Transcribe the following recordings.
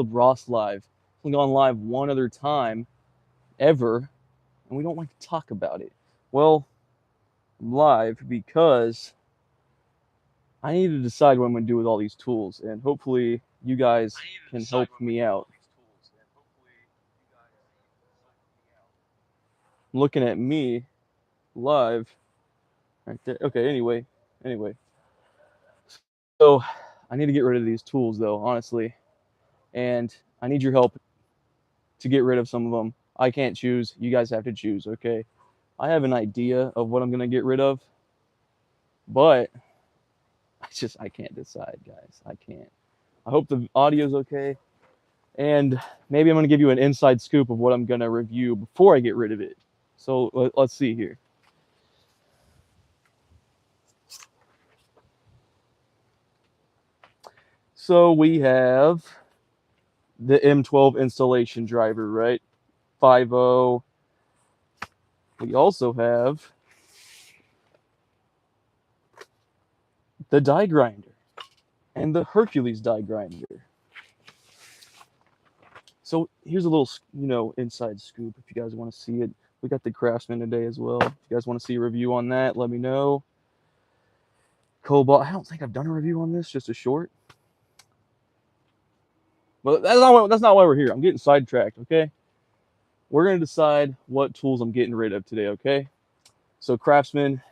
of Ross live. We've gone live one other time ever, and we don't like to talk about it. Well, I'm live because I need to decide what I'm going to do with all these tools, and hopefully you guys can help me out. I'm looking at me live right there. Okay, anyway. So I need to get rid of these tools though, honestly, and I need your help to get rid of some of them. I can't choose. You guys have to choose, okay? I have an idea of what I'm going to get rid of, but I can't decide, guys. I can't. I hope the audio's okay. And maybe I'm going to give you an inside scoop of what I'm going to review before I get rid of it. So let's see here. So we have the M12 installation driver, right? 5.0. We also have the die grinder and the Hercules die grinder. So here's a little, inside scoop if you guys want to see it. We got the Craftsman today as well. If you guys want to see a review on that, let me know. Cobalt. I don't think I've done a review on this, just a short. But that's not why we're here. I'm getting sidetracked, okay? We're going to decide what tools I'm getting rid of today, okay? So Craftsman,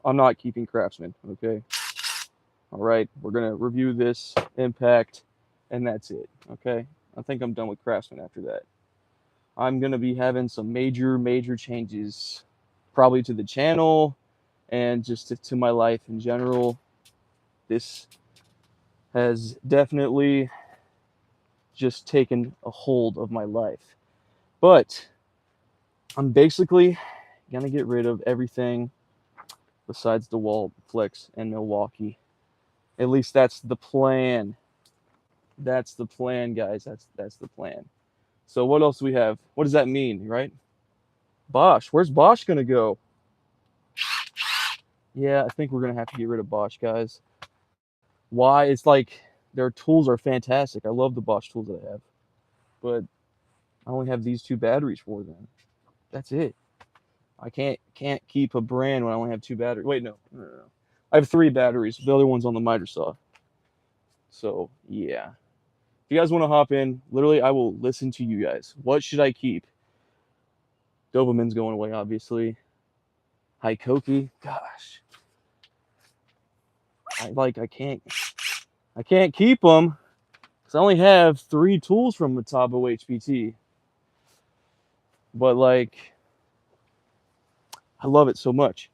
I'm not keeping Craftsman, okay? All right, we're going to review this Impact, and that's it, okay? I think I'm done with Craftsman after that. I'm going to be having some major changes, probably to the channel and just to my life in general. This has definitely just taken a hold of my life. But I'm basically going to get rid of everything besides DeWalt, Flex, and Milwaukee. At least that's the plan. That's the plan, guys. That's the plan. So what else do we have? What does that mean, right? Bosch. Where's Bosch going to go? Yeah, I think we're going to have to get rid of Bosch, guys. Why? It's like their tools are fantastic. I love the Bosch tools that I have. But I only have these two batteries for them. That's it. I can't keep a brand when I only have two batteries. Wait, no. I have three batteries. The other one's on the miter saw. So yeah. If you guys want to hop in, literally, I will listen to you guys. What should I keep? Doberman's going away, obviously. Hikoki, gosh, I can't keep them because I only have three tools from Metabo HPT. But like, I love it so much.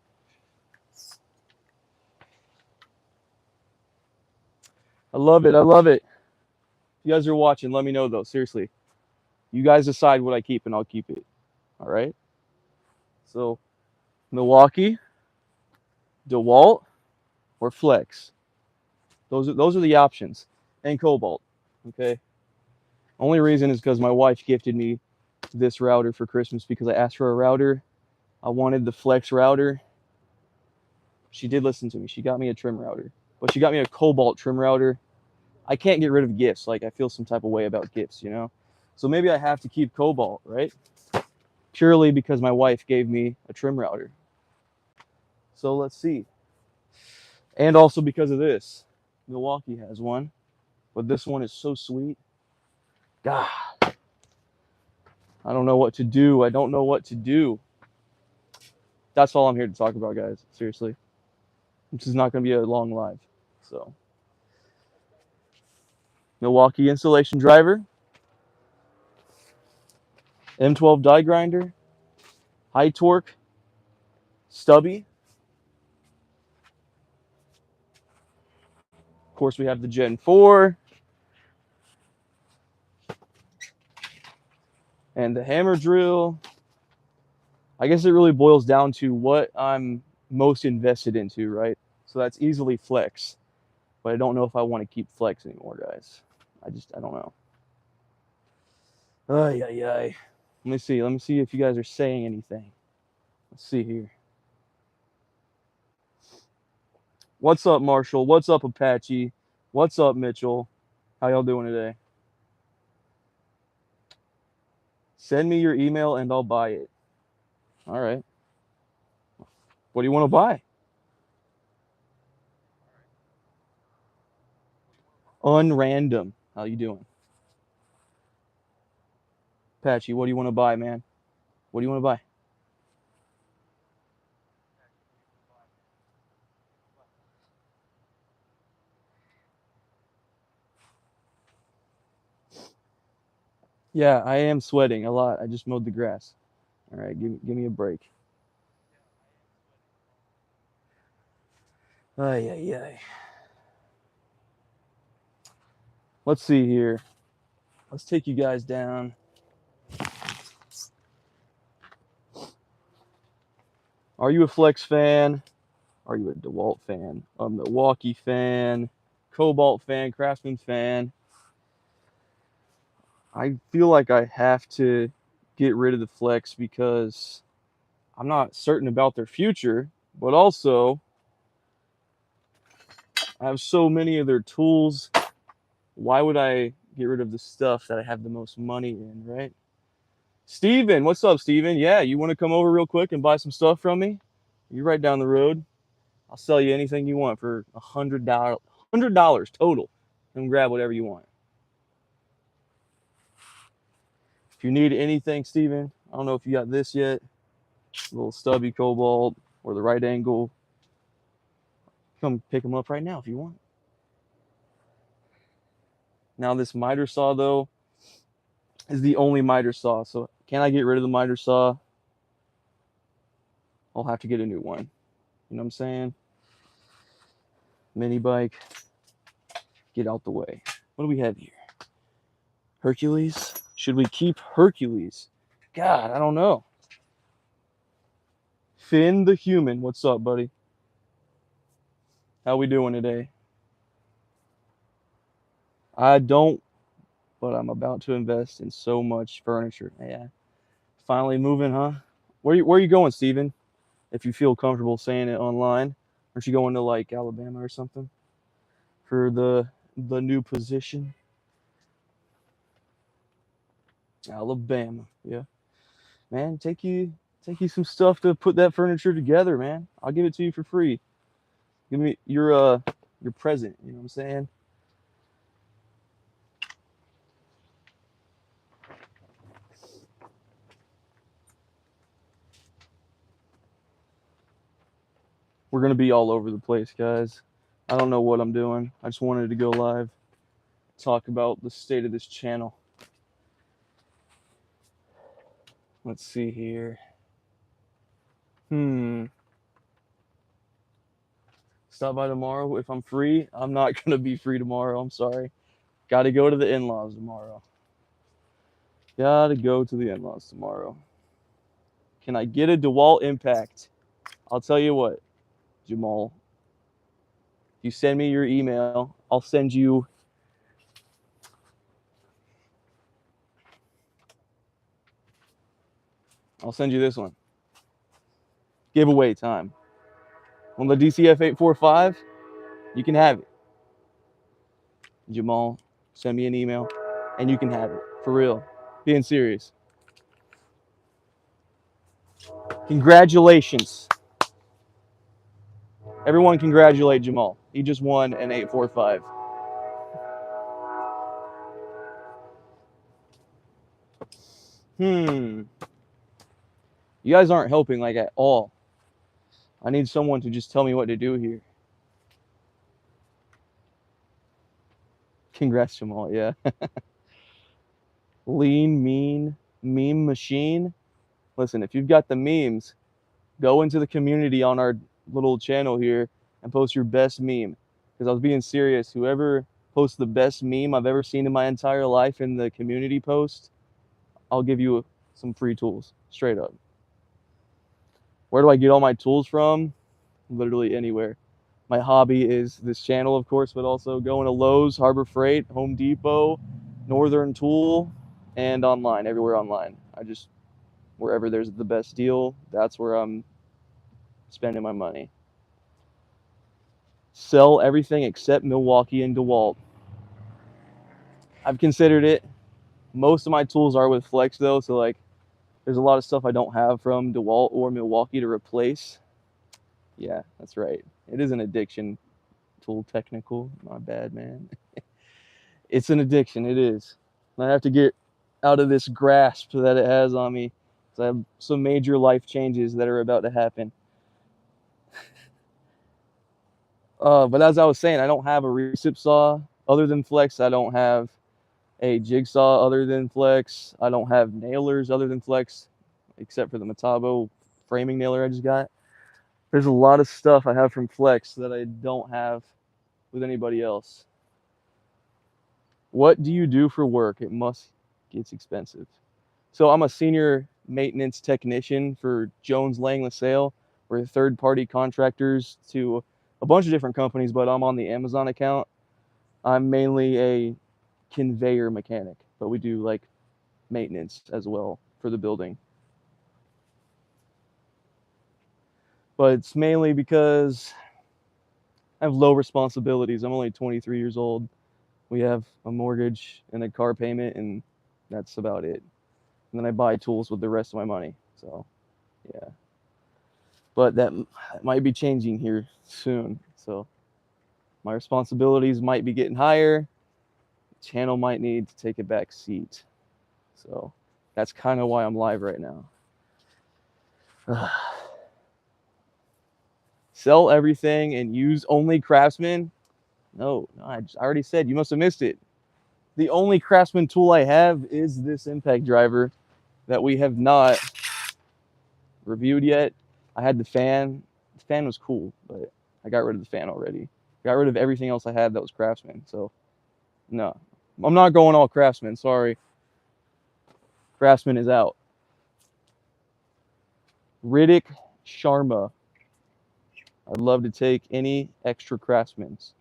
I love it. I love it. If you guys are watching, let me know though. Seriously, you guys decide what I keep, and I'll keep it. All right. So Milwaukee, DeWalt, or Flex. Those are the options, and Cobalt. Okay. Only reason is because my wife gifted me this router for Christmas because I asked for a router. I wanted the Flex router. She did listen to me. She got me a trim router, but she got me a Cobalt trim router. I can't get rid of gifts. Like I feel some type of way about gifts, you know. So maybe I have to keep Cobalt, right? Purely because my wife gave me a trim router. So let's see. And also because of this, Milwaukee has one, but this one is so sweet. God, I don't know what to do. I don't know what to do. That's all I'm here to talk about, guys. Seriously. This is not going to be a long live. So, Milwaukee installation driver, M12 die grinder, high torque, stubby. Of course, we have the Gen 4 and the hammer drill. I guess it really boils down to what I'm most invested into, right? So that's easily Flex, but I don't know if I want to keep Flex anymore, guys. I don't know. Ay, ay, ay. Let me see if you guys are saying anything. Let's see here. What's up, Marshall? What's up, Apache? What's up, Mitchell? How y'all doing today? Send me your email and I'll buy it. All right. What do you want to buy? Unrandom. How you doing? Patchy, what do you want to buy, man? What do you want to buy? Yeah, I am sweating a lot. I just mowed the grass. All right, give me a break. Ay, ay, ay. Let's see here. Let's take you guys down. Are you a Flex fan? Are you a DeWalt fan? A Milwaukee fan? Cobalt fan? Craftsman fan? I feel like I have to get rid of the Flex because I'm not certain about their future, but also I have so many of their tools. Why would I get rid of the stuff that I have the most money in, right? Steven, what's up, Steven? Yeah, you want to come over real quick and buy some stuff from me? You're right down the road. I'll sell you anything you want for $100. $100 total. Come grab whatever you want. If you need anything, Steven, I don't know if you got this yet. A little stubby cobalt or the right angle. Come pick them up right now if you want. Now this miter saw though is the only miter saw. So can I get rid of the miter saw? I'll have to get a new one. You know what I'm saying? Mini bike. Get out the way. What do we have here? Hercules? Should we keep Hercules? God, I don't know. Finn the human, what's up, buddy? How we doing today? I don't, but I'm about to invest in so much furniture. Yeah. Finally moving, huh? Where you going, Steven? If you feel comfortable saying it online. Aren't you going to like Alabama or something for the new position? Alabama. Yeah. Man, take you some stuff to put that furniture together, man. I'll give it to you for free. Give me your present, you know what I'm saying? We're gonna be all over the place, guys. I don't know what I'm doing. I just wanted to go live, talk about the state of this channel. Let's see here. Stop by tomorrow if I'm free. I'm not gonna be free tomorrow. I'm sorry. Gotta go to the in-laws tomorrow. Gotta go to the in-laws tomorrow. Can I get a DeWalt Impact? I'll tell you what, Jamal. If you send me your email, I'll send you this one. Giveaway time. On the DCF 845, you can have it. Jamal, send me an email and you can have it. For real. Being serious. Congratulations. Everyone congratulate Jamal. He just won an 845. You guys aren't helping like at all. I need someone to just tell me what to do here. Congrats, Jamal. Yeah. Lean, mean, meme machine. Listen, if you've got the memes, go into the community on our little channel here and post your best meme. Because I was being serious. Whoever posts the best meme I've ever seen in my entire life in the community post, I'll give you some free tools. Straight up. Where do I get all my tools from? Literally anywhere. My hobby is this channel, of course, but also going to Lowe's, Harbor Freight, Home Depot, Northern Tool, and online, everywhere online. Wherever there's the best deal, that's where I'm spending my money. Sell everything except Milwaukee and DeWalt. I've considered it Most of my tools are with Flex though, so like there's a lot of stuff I don't have from DeWalt or Milwaukee to replace. Yeah, that's right. It is an addiction tool technical. My bad, man. It's an addiction. It is. And I have to get out of this grasp that it has on me. I have some major life changes that are about to happen. But as I was saying, I don't have a recip saw other than Flex. I don't have a jigsaw other than Flex. I don't have nailers other than Flex, except for the Metabo framing nailer I just got. There's a lot of stuff I have from Flex that I don't have with anybody else. What do you do for work? It must get expensive. So I'm a senior maintenance technician for Jones Lang LaSalle. We're third-party contractors to a bunch of different companies, but I'm on the Amazon account. I'm mainly a conveyor mechanic, but we do like maintenance as well for the building. But it's mainly because I have low responsibilities. I'm only 23 years old. We have a mortgage and a car payment, and that's about it. And then I buy tools with the rest of my money. So, yeah. But that might be changing here soon. So, my responsibilities might be getting higher. The channel might need to take a back seat. So, that's kind of why I'm live right now. Sell everything and use only Craftsman? No, I already said. You must have missed it. The only Craftsman tool I have is this impact driver that we have not reviewed yet. I had the fan. The fan was cool, but I got rid of the fan already. Got rid of everything else I had that was Craftsman. So, no. I'm not going all Craftsman. Sorry. Craftsman is out. Riddick Sharma. I'd love to take any extra Craftsmans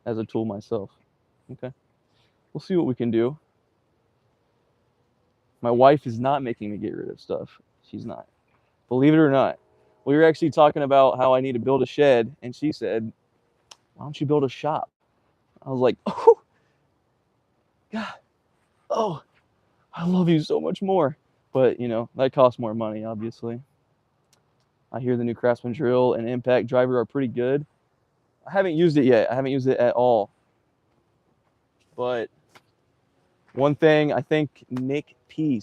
as a tool myself. Okay. We'll see what we can do. My wife is not making me get rid of stuff. She's not. Believe it or not. We were actually talking about how I need to build a shed, and she said, why don't you build a shop? I was like, oh, God, oh, I love you so much more. But, you know, that costs more money, obviously. I hear the new Craftsman drill and impact driver are pretty good. I haven't used it yet. I haven't used it at all. But one thing, I think Nick P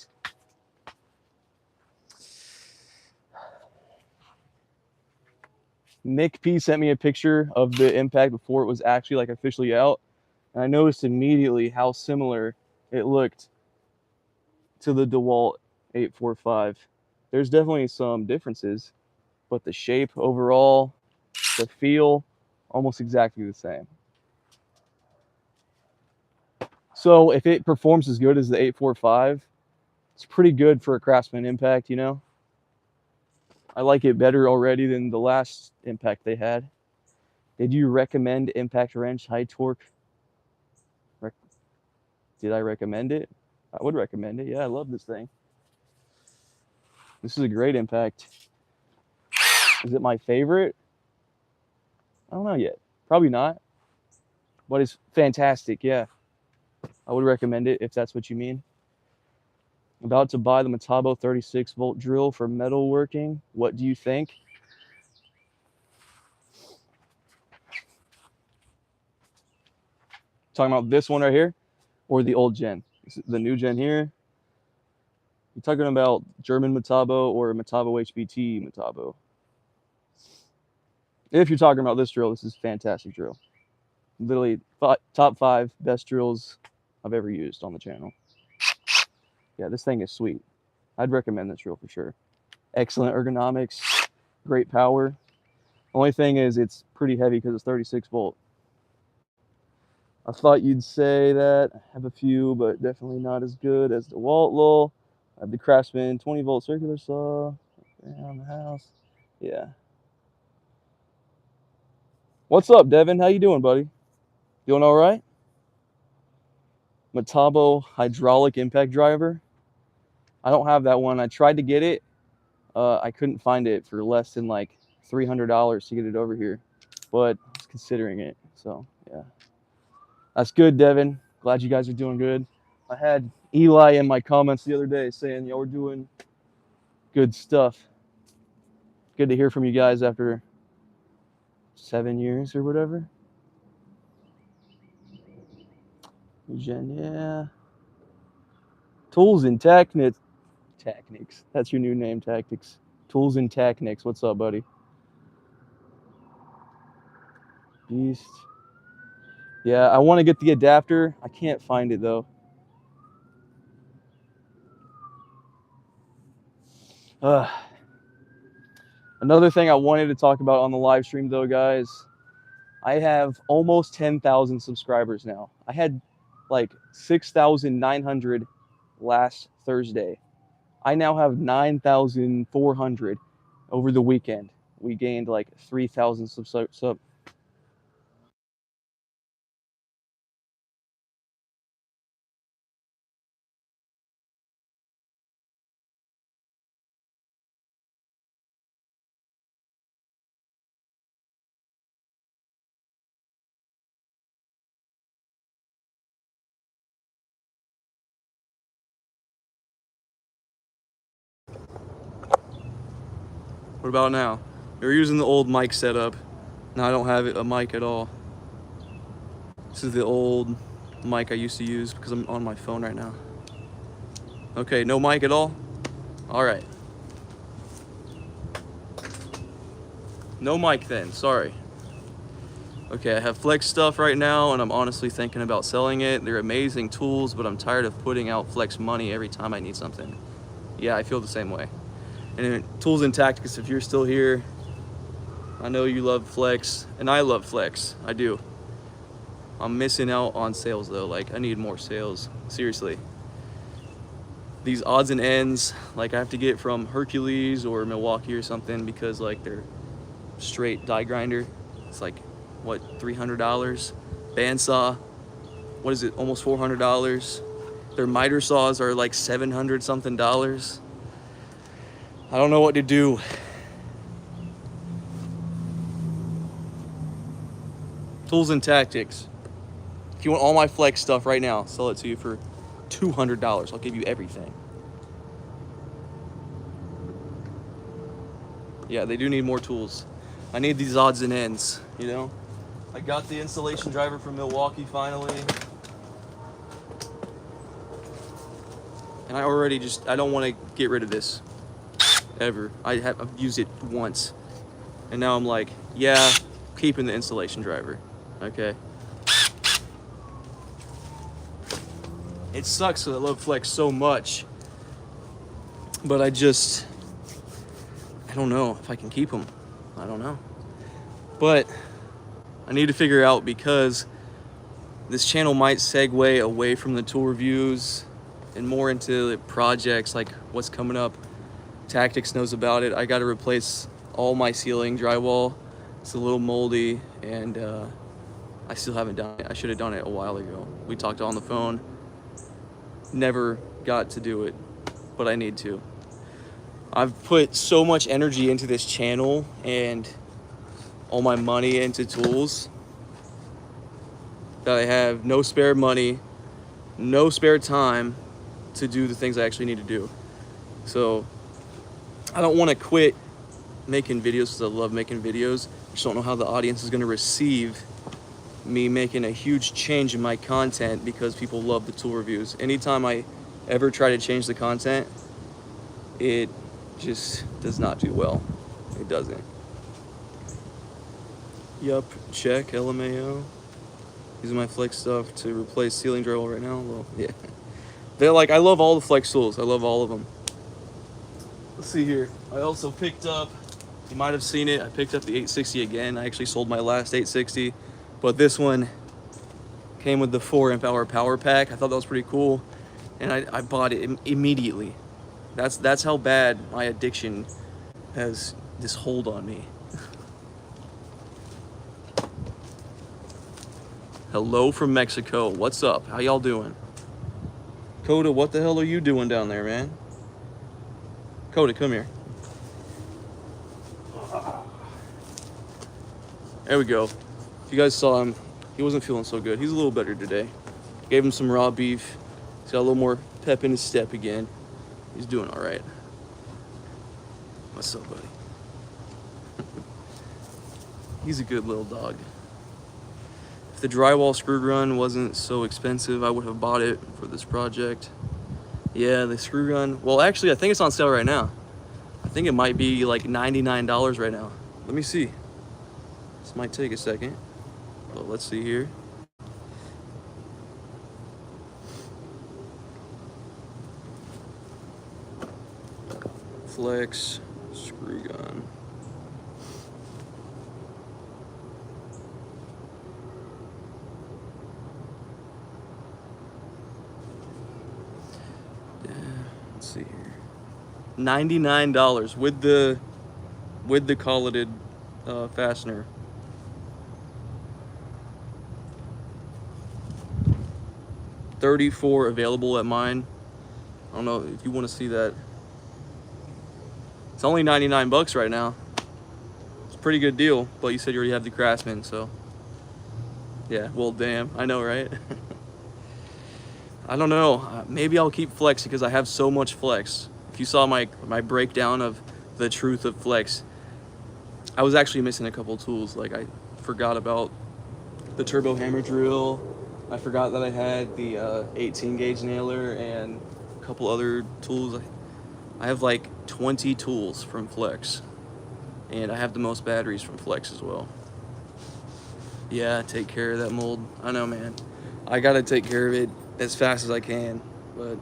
sent me a picture of the impact before it was actually like officially out. And I noticed immediately how similar it looked to the DeWalt 845. There's definitely some differences, but the shape overall, the feel, almost exactly the same. So if it performs as good as the 845, it's pretty good for a Craftsman impact, you know? I like it better already than the last impact they had. Did you recommend impact wrench high torque? Did I recommend it? I would recommend it. Yeah, I love this thing. This is a great impact. Is it my favorite? I don't know yet. Probably not. But it's fantastic, yeah. I would recommend it if that's what you mean. About to buy the Metabo 36-volt drill for metalworking. What do you think? Talking about this one right here or the old gen? The new gen here? You're talking about German Metabo or Metabo HBT Metabo? If you're talking about this drill, this is a fantastic drill. Literally top 5 best drills I've ever used on the channel. Yeah, this thing is sweet. I'd recommend this drill for sure. Excellent ergonomics, great power. Only thing is it's pretty heavy because it's 36 volt. I thought you'd say that. I have a few, but definitely not as good as the DeWalt Lowell. I have the Craftsman 20 volt circular saw around the house. Yeah. What's up, Devin? How you doing, buddy? Doing all right? Metabo hydraulic impact driver. I don't have that one. I tried to get it. I couldn't find it for less than like $300 to get it over here, but I was considering it. So yeah, that's good, Devin. Glad you guys are doing good. I had Eli in my comments the other day saying, y'all were doing good stuff. Good to hear from you guys after 7 years or whatever. Jen, yeah. Tools and Technics. That's your new name, Tactics. Tools and Technics. What's up, buddy? Beast. Yeah, I want to get the adapter. I can't find it though. Another thing I wanted to talk about on the live stream though, guys. I have almost 10,000 subscribers now. I had like 6,900 last Thursday. I now have 9,400 over the weekend. We gained like 3,000 sub. What about now? We're using the old mic setup. Now I don't have a mic at all. This is the old mic I used to use because I'm on my phone right now. Okay, no mic at all? All right. No mic then, sorry. Okay, I have Flex stuff right now and I'm honestly thinking about selling it. They're amazing tools, but I'm tired of putting out Flex money every time I need something. Yeah, I feel the same way. And Tools and Tactics, if you're still here, I know you love Flex, and I love Flex, I do. I'm missing out on sales though, like I need more sales, seriously. These odds and ends, like I have to get from Hercules or Milwaukee or something because like they're straight die grinder. It's like, what, $300? Bandsaw, what is it, almost $400. Their miter saws are like $700 something. I don't know what to do. Tools and Tactics. If you want all my Flex stuff right now, I'll sell it to you for $200. I'll give you everything. Yeah, they do need more tools. I need these odds and ends, you know? I got the installation driver from Milwaukee finally. And I already I don't want to get rid of this, ever. I've used it once. And now I'm like, yeah, keeping the installation driver, okay? It sucks because I love Flex so much. But I don't know if I can keep them. I don't know. But I need to figure out because this channel might segue away from the tool reviews and more into projects like what's coming up. Tactics knows about it. I got to replace all my ceiling drywall. It's a little moldy and I still haven't done it. I should have done it a while ago. We talked on the phone. Never got to do it, but I need to. I've put so much energy into this channel and all my money into tools that I have no spare money, no spare time to do the things I actually need to do. So I don't want to quit making videos because I love making videos. I just don't know how the audience is going to receive me making a huge change in my content because people love the tool reviews. Anytime I ever try to change the content, it just does not do well. It doesn't. Yup, check, LMAO. Using my Flex stuff to replace ceiling drywall right now. Well, yeah. They're like, I love all the Flex tools. I love all of them. Let's see here. I also picked up, you might have seen it, I picked up the 860 again. I actually sold my last 860, but this one came with the 4 amp hour power pack. I thought that was pretty cool, and I bought it immediately. That's how bad my addiction has this hold on me. Hello from Mexico. What's up? How y'all doing? Coda, what the hell are you doing down there, man? Coda, come here. There we go. If you guys saw him, he wasn't feeling so good. He's a little better today. Gave him some raw beef. He's got a little more pep in his step again. He's doing all right. What's up, buddy? He's a good little dog. If the drywall screw gun wasn't so expensive, I would have bought it for this project. Yeah, the screw gun. Well, actually, I think it's on sale right now. I think it might be like $99 right now. Let me see. This might take a second. Well, let's see here. Flex screw gun. Let's see here. $99 with the collated fastener. $34 available at mine. I don't know if you want to see that. It's only 99 bucks right now. It's a pretty good deal, but you said you already have the Craftsman, so yeah, well, damn, I know, right? I don't know, maybe I'll keep Flex because I have so much Flex. If you saw my breakdown of the truth of Flex, I was actually missing a couple tools. Like, I forgot about the turbo hammer drill. I forgot that I had the 18 gauge nailer and a couple other tools. I have like 20 tools from Flex, and I have the most batteries from Flex as well. Yeah, take care of that mold. I know, man. I gotta take care of it as fast as I can, but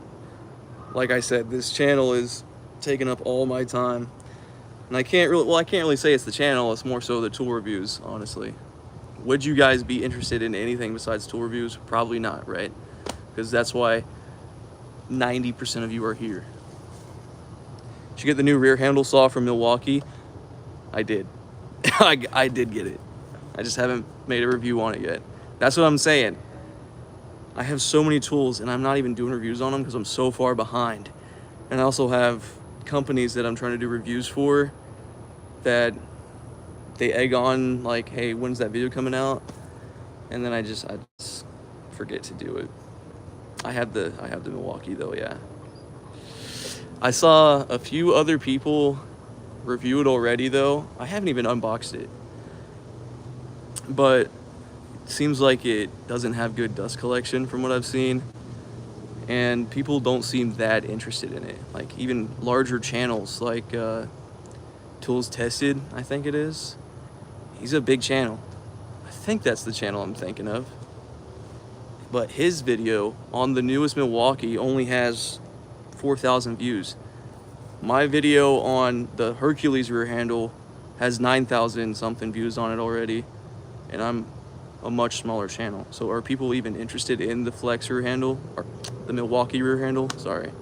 like I said, this channel is taking up all my time, and I can't really say it's the channel. It's more so the tool reviews, honestly. Would you guys be interested in anything besides tool reviews? Probably not, right? Because that's why 90% of you are here. Did you get the new rear handle saw from Milwaukee? I did. I did get it. I just haven't made a review on it yet. That's what I'm saying. I have so many tools and I'm not even doing reviews on them because I'm so far behind. And I also have companies that I'm trying to do reviews for that they egg on, like, hey, when's that video coming out? And then I just forget to do it. I have the Milwaukee though, yeah. I saw a few other people review it already though. I haven't even unboxed it. But it seems like it doesn't have good dust collection from what I've seen. And people don't seem that interested in it. Like, even larger channels like Tools Tested, I think it is. He's a big channel. I think that's the channel I'm thinking of. But his video on the newest Milwaukee only has 4,000 views. My video on the Hercules rear handle has 9,000 something views on it already, and I'm a much smaller channel. So are people even interested in the Flex rear handle, or the Milwaukee rear handle? Sorry.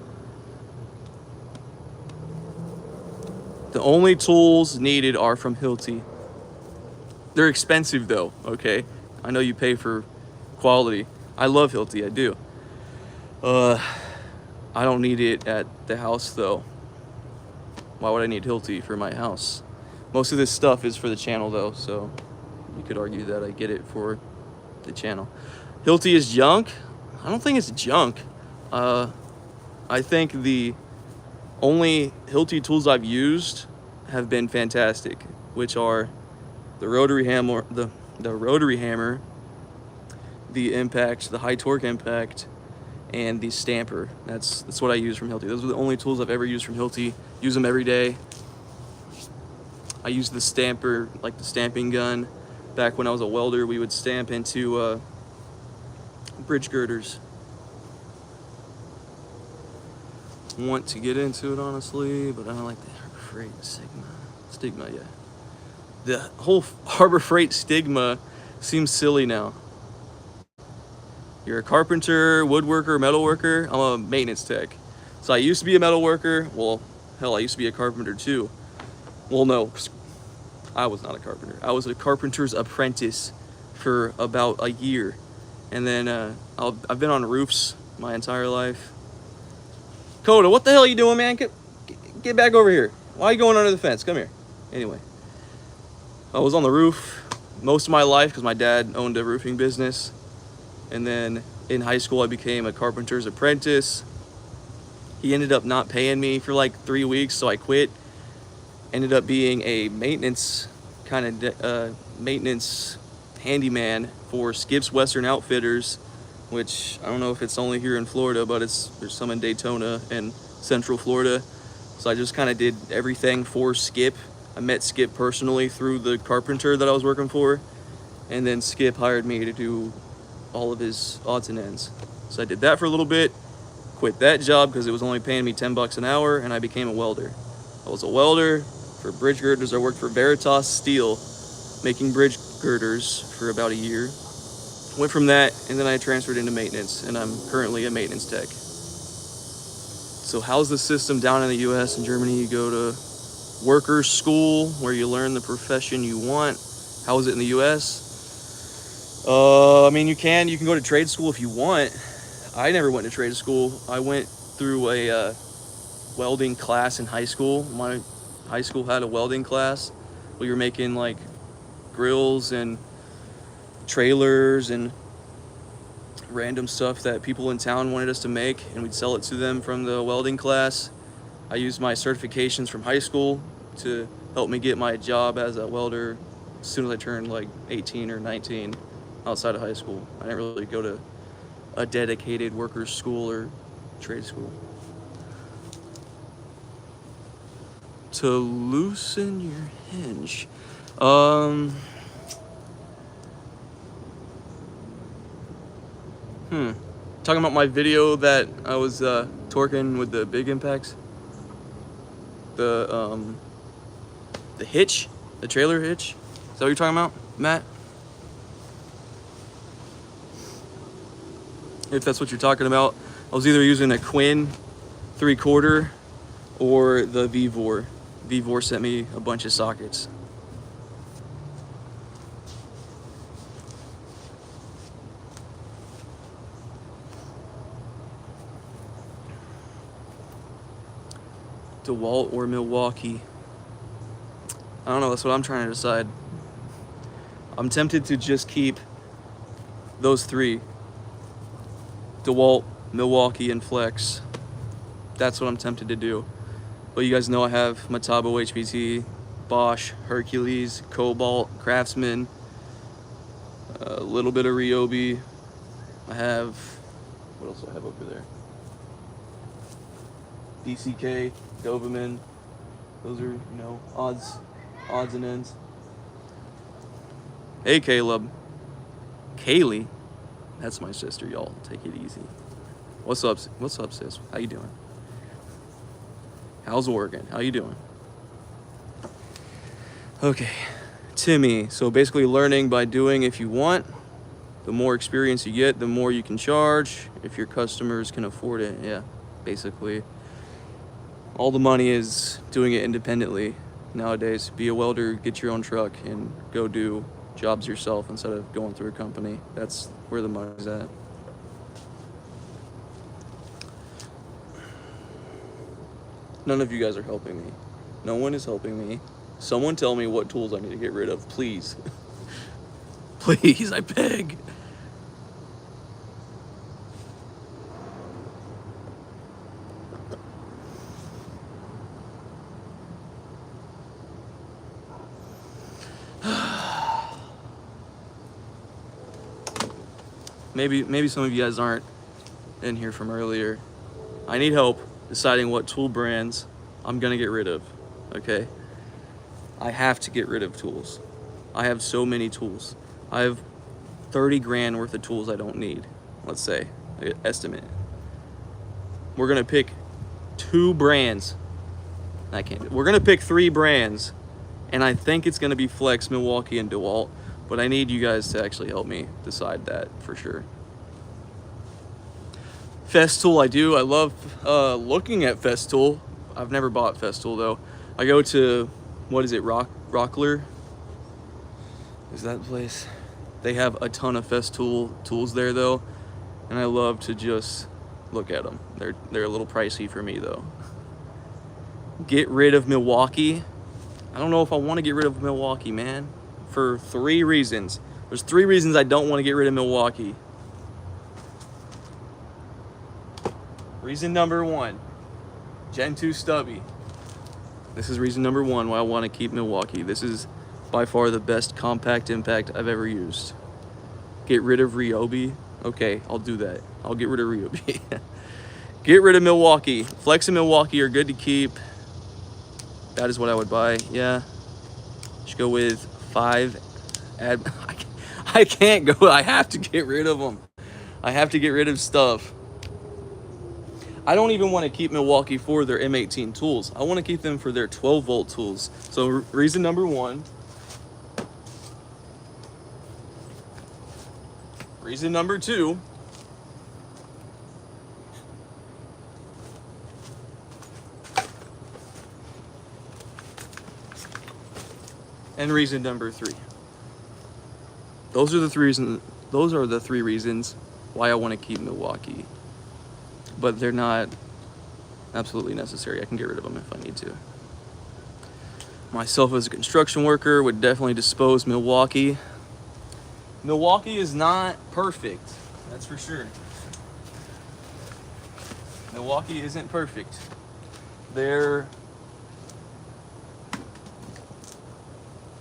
The only tools needed are from Hilti. They're expensive though, okay? I know you pay for quality. I love Hilti, I do. I don't need it at the house though. Why would I need Hilti for my house? Most of this stuff is for the channel though, so you could argue that I get it for the channel. Hilti is junk? I don't think it's junk. I think the only Hilti tools I've used have been fantastic, which are the rotary hammer, the rotary hammer, the impact, the high torque impact, and the stamper. That's what I use from Hilti. Those are the only tools I've ever used from Hilti. Use them every day. I use the stamper, like the stamping gun. Back when I was a welder, we would stamp into bridge girders. Want to get into it honestly, but I don't like the Harbor Freight stigma, yeah. The whole Harbor Freight stigma seems silly now. You're a carpenter, woodworker, metalworker. I'm a maintenance tech. So I used to be a metalworker. Well, hell, I used to be a carpenter too. Well, no, I was not a carpenter. I was a carpenter's apprentice for about a year. And then I've been on roofs my entire life. Coda, what the hell are you doing, man? Get back over here. Why are you going under the fence? Come here. Anyway, I was on the roof most of my life because my dad owned a roofing business. And then in high school, I became a carpenter's apprentice. He ended up not paying me for like 3 weeks, so I quit. Ended up being a maintenance maintenance handyman for Skip's Western Outfitters, which I don't know if it's only here in Florida, but there's some in Daytona and Central Florida. So I just kind of did everything for Skip. I met Skip personally through the carpenter that I was working for, and then Skip hired me to do all of his odds and ends. So I did that for a little bit, quit that job because it was only paying me 10 bucks an hour, and I became a welder. I was a welder for bridge girders. I worked for Veritas Steel, making bridge girders for about a year. Went from that, and then I transferred into maintenance, and I'm currently a maintenance tech. So how's the system down in the US and Germany? You go to workers' school where you learn the profession you want. How is it in the US? I mean, you can go to trade school if you want. I never went to trade school. I went through a welding class in high school. My high school had a welding class where you're making like grills and trailers and random stuff that people in town wanted us to make, and we'd sell it to them from the welding class. I used my certifications from high school to help me get my job as a welder as soon as I turned like 18 or 19 outside of high school. I didn't really go to a dedicated workers' school or trade school. To loosen your hinge. Talking about my video that I was torquing with the big impacts. The hitch, the trailer hitch. Is that what you're talking about, Matt? If that's what you're talking about, I was either using a Quinn 3/4 or the Vevor. Vevor sent me a bunch of sockets. DeWalt or Milwaukee? I don't know, that's what I'm trying to decide. I'm tempted to just keep those three. DeWalt, Milwaukee, and Flex. That's what I'm tempted to do. But you guys know I have Metabo HPT, Bosch, Hercules, Cobalt, Craftsman, a little bit of Ryobi. I have, what else do I have over there? DCK, Doberman. Those are, odds and ends. Hey, Caleb. Kaylee. That's my sister, y'all. Take it easy. What's up, sis? How you doing? How's Oregon? How you doing? Okay, Timmy. So basically learning by doing if you want. The more experience you get, the more you can charge if your customers can afford it. Yeah, basically. All the money is doing it independently nowadays. Be a welder, get your own truck, and go do jobs yourself instead of going through a company. That's where the money's at. None of you guys are helping me. No one is helping me. Someone tell me what tools I need to get rid of, please. Please, I beg. Maybe some of you guys aren't in here from earlier. I need help deciding what tool brands I'm gonna get rid of, okay? I have to get rid of tools. I have so many tools. I have 30 grand worth of tools I don't need, let's say, estimate. We're gonna pick 2 brands. We're gonna pick 3 brands, and I think it's gonna be Flex, Milwaukee, and DeWalt, but I need you guys to actually help me decide that for sure. Festool, I do. I love looking at Festool. I've never bought Festool though. I go to, what is it, Rockler? Is that the place? They have a ton of Festool tools there though, and I love to just look at them. They're a little pricey for me though. Get rid of Milwaukee. I don't know if I want to get rid of Milwaukee, man. For 3 reasons. There's 3 reasons I don't want to get rid of Milwaukee. Reason number one, Gen 2 stubby. This is reason number one why I want to keep Milwaukee. This is by far the best compact impact I've ever used. Get rid of Ryobi. Okay, I'll do that. I'll get rid of Ryobi. Get rid of Milwaukee. Flex and Milwaukee are good to keep. That is what I would buy. Yeah. Should go with 5. I can't go. I have to get rid of them. I have to get rid of stuff. I don't even want to keep Milwaukee for their M18 tools. I want to keep them for their 12 volt tools. So reason number one. Reason number two. And reason number three. Those are the three reasons why I want to keep Milwaukee. But they're not absolutely necessary. I can get rid of them if I need to. Myself as a construction worker would definitely dispose Milwaukee. Milwaukee is not perfect, that's for sure. Milwaukee isn't perfect.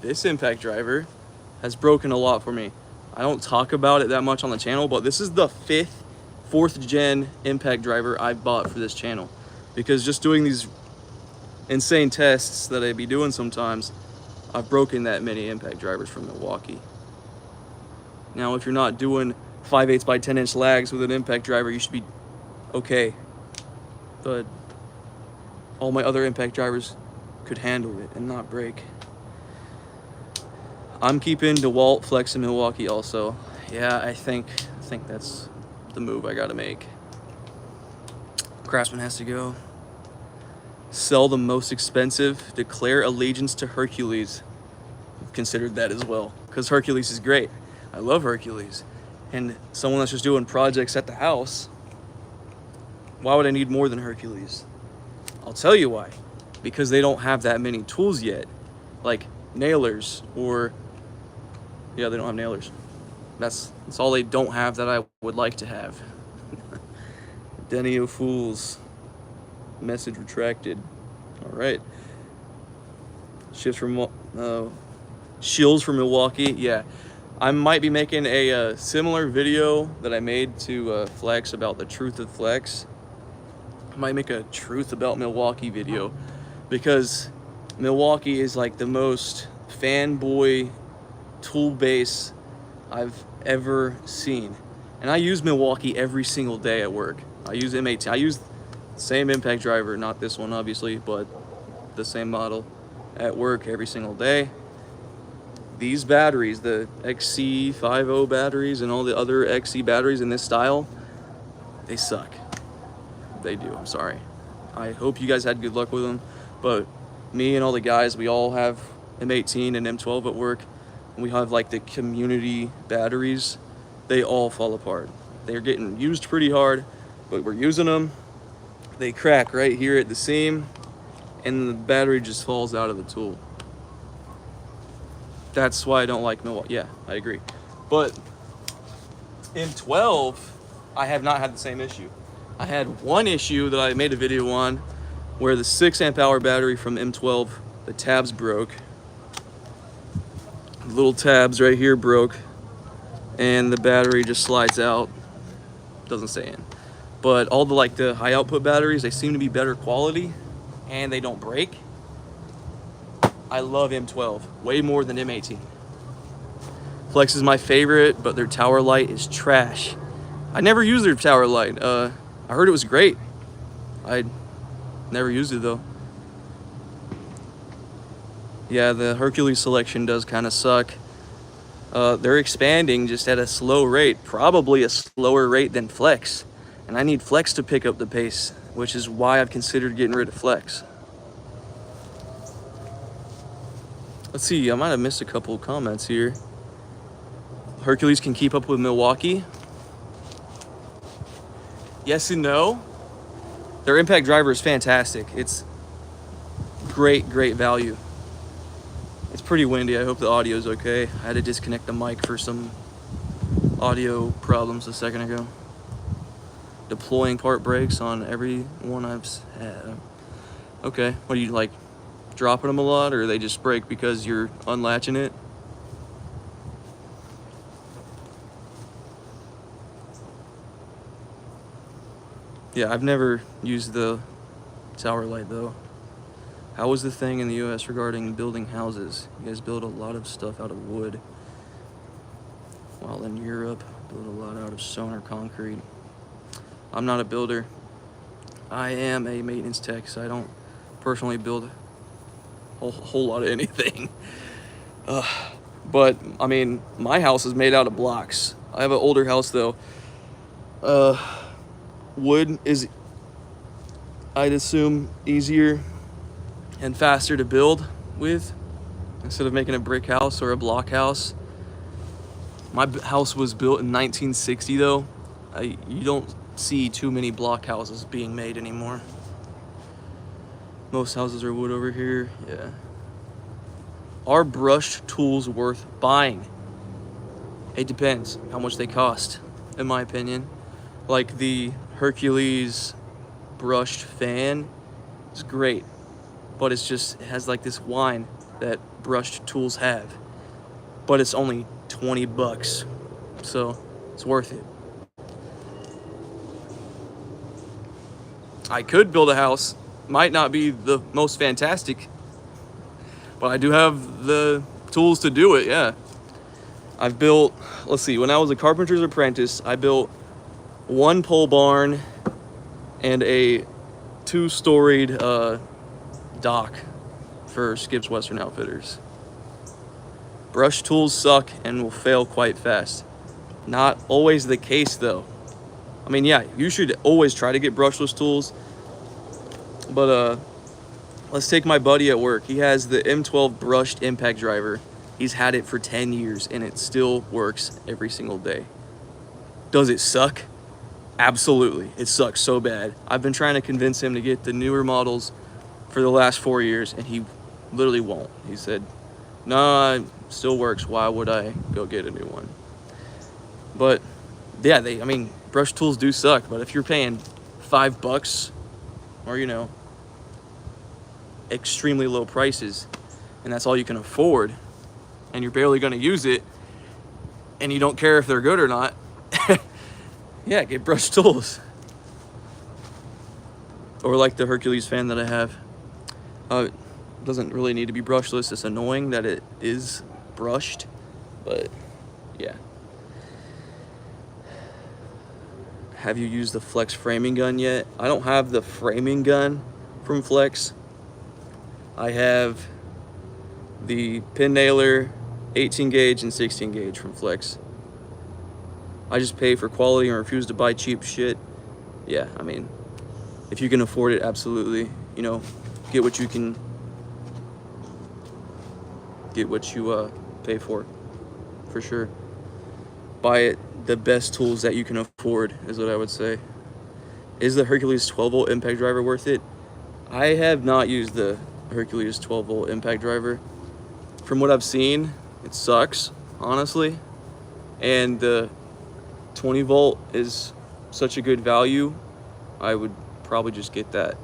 This impact driver has broken a lot for me. I don't talk about it that much on the channel, but this is the 4th gen impact driver I bought for this channel, because just doing these insane tests that I be doing sometimes, I've broken that many impact drivers from Milwaukee. Now, if you're not doing 5/8 by 10 inch lags with an impact driver, you should be okay. But all my other impact drivers could handle it and not break. I'm keeping DeWalt, Flex, and Milwaukee also. Yeah, I think that's the move I gotta make. Craftsman has to go. Sell the most expensive. Declare allegiance to Hercules. I've considered that as well, because Hercules is great. I love Hercules. And someone that's just doing projects at the house, why would I need more than Hercules? I'll tell you why. Because they don't have that many tools yet. Like nailers or... Yeah, they don't have nailers. That's all they don't have that I would like to have. Denny O'Fools. Message retracted. Alright. Shields from Milwaukee. Yeah. I might be making a similar video that I made to Flex about the truth of Flex. I might make a truth about Milwaukee video, because Milwaukee is like the most fanboy tool base I've ever seen. And I use Milwaukee every single day at work. I use M18. I use the same impact driver, not this one obviously, but the same model at work every single day. These batteries, the XC50 batteries and all the other XC batteries in this style, they suck. They do, I'm sorry. I hope you guys had good luck with them, but me and all the guys, we all have M18 and M12 at work, and we have like the community batteries. They all fall apart. They're getting used pretty hard, but we're using them. They crack right here at the seam, and the battery just falls out of the tool. That's why I don't like Milwaukee. Yeah, I agree. But M12, I have not had the same issue. I had one issue that I made a video on where the 6 amp hour battery from M12, the tabs broke. The little tabs right here broke, and the battery just slides out. Doesn't stay in. But all the high output batteries, they seem to be better quality and they don't break. I love M12 way more than M18. Flex is my favorite, but their tower light is trash. I never used their tower light. I heard it was great. I never used it though. Yeah, the Hercules selection does kind of suck. They're expanding just at a slow rate, probably a slower rate than Flex. And I need Flex to pick up the pace, which is why I've considered getting rid of Flex. Let's see, I might have missed a couple of comments here. Hercules can keep up with Milwaukee. Yes and no. Their impact driver is fantastic. It's great value. It's pretty windy. I hope the audio is okay. I had to disconnect the mic for some audio problems a second ago. deploying part brakes on every one I've had. Okay, what do you like, dropping them a lot, or they just break because you're unlatching it? Yeah, I've never used the tower light though. How was the thing in the US regarding building houses? You guys build a lot of stuff out of wood, while in Europe, build a lot out of stone or concrete. I'm not a builder. I am a maintenance tech, so I don't personally build a whole lot of anything. But, I mean, my house is made out of blocks. I have an older house though. Wood is, I'd assume, easier and faster to build with instead of making a brick house or a block house. My house was built in 1960 though. You don't see too many block houses being made anymore. Most houses are wood over here. Yeah. Are brushed tools worth buying? It depends how much they cost, in my opinion. Like the Hercules brushed fan is great, but it has like this whine that brushed tools have. But it's only 20 bucks, so it's worth it. I could build a house, might not be the most fantastic, but I do have the tools to do it, yeah. I've built, let's see, when I was a carpenter's apprentice, I built one pole barn and a 2-storied dock for Skip's Western Outfitters. Brush tools suck and will fail quite fast. Not always the case though. I mean, yeah, you should always try to get brushless tools, but let's take my buddy at work. He has the M12 brushed impact driver. He's had it for 10 years and it still works every single day. Does it suck? Absolutely. It sucks so bad. I've been trying to convince him to get the newer models for the last 4 years and he literally won't. He said, "Nah, it still works. Why would I go get a new one?" But yeah, I mean, brush tools do suck, but if you're paying $5 or, you know, extremely low prices and that's all you can afford and you're barely going to use it and you don't care if they're good or not, yeah, get brush tools. Or like the Hercules fan that I have. It doesn't really need to be brushless. It's annoying that it is brushed, but yeah. Have you used the Flex framing gun yet? I don't have the framing gun from Flex. I have the pin nailer, 18 gauge and 16 gauge from Flex. I just pay for quality and refuse to buy cheap shit. Yeah, I mean, if you can afford it, absolutely. You know, get what you can, get what you pay for sure. Buy it, the best tools that you can afford is what I would say. Is the Hercules 12 volt impact driver worth it? I have not used the Hercules 12 volt impact driver. From what I've seen, it sucks, honestly. And the 20 volt is such a good value, I would probably just get that.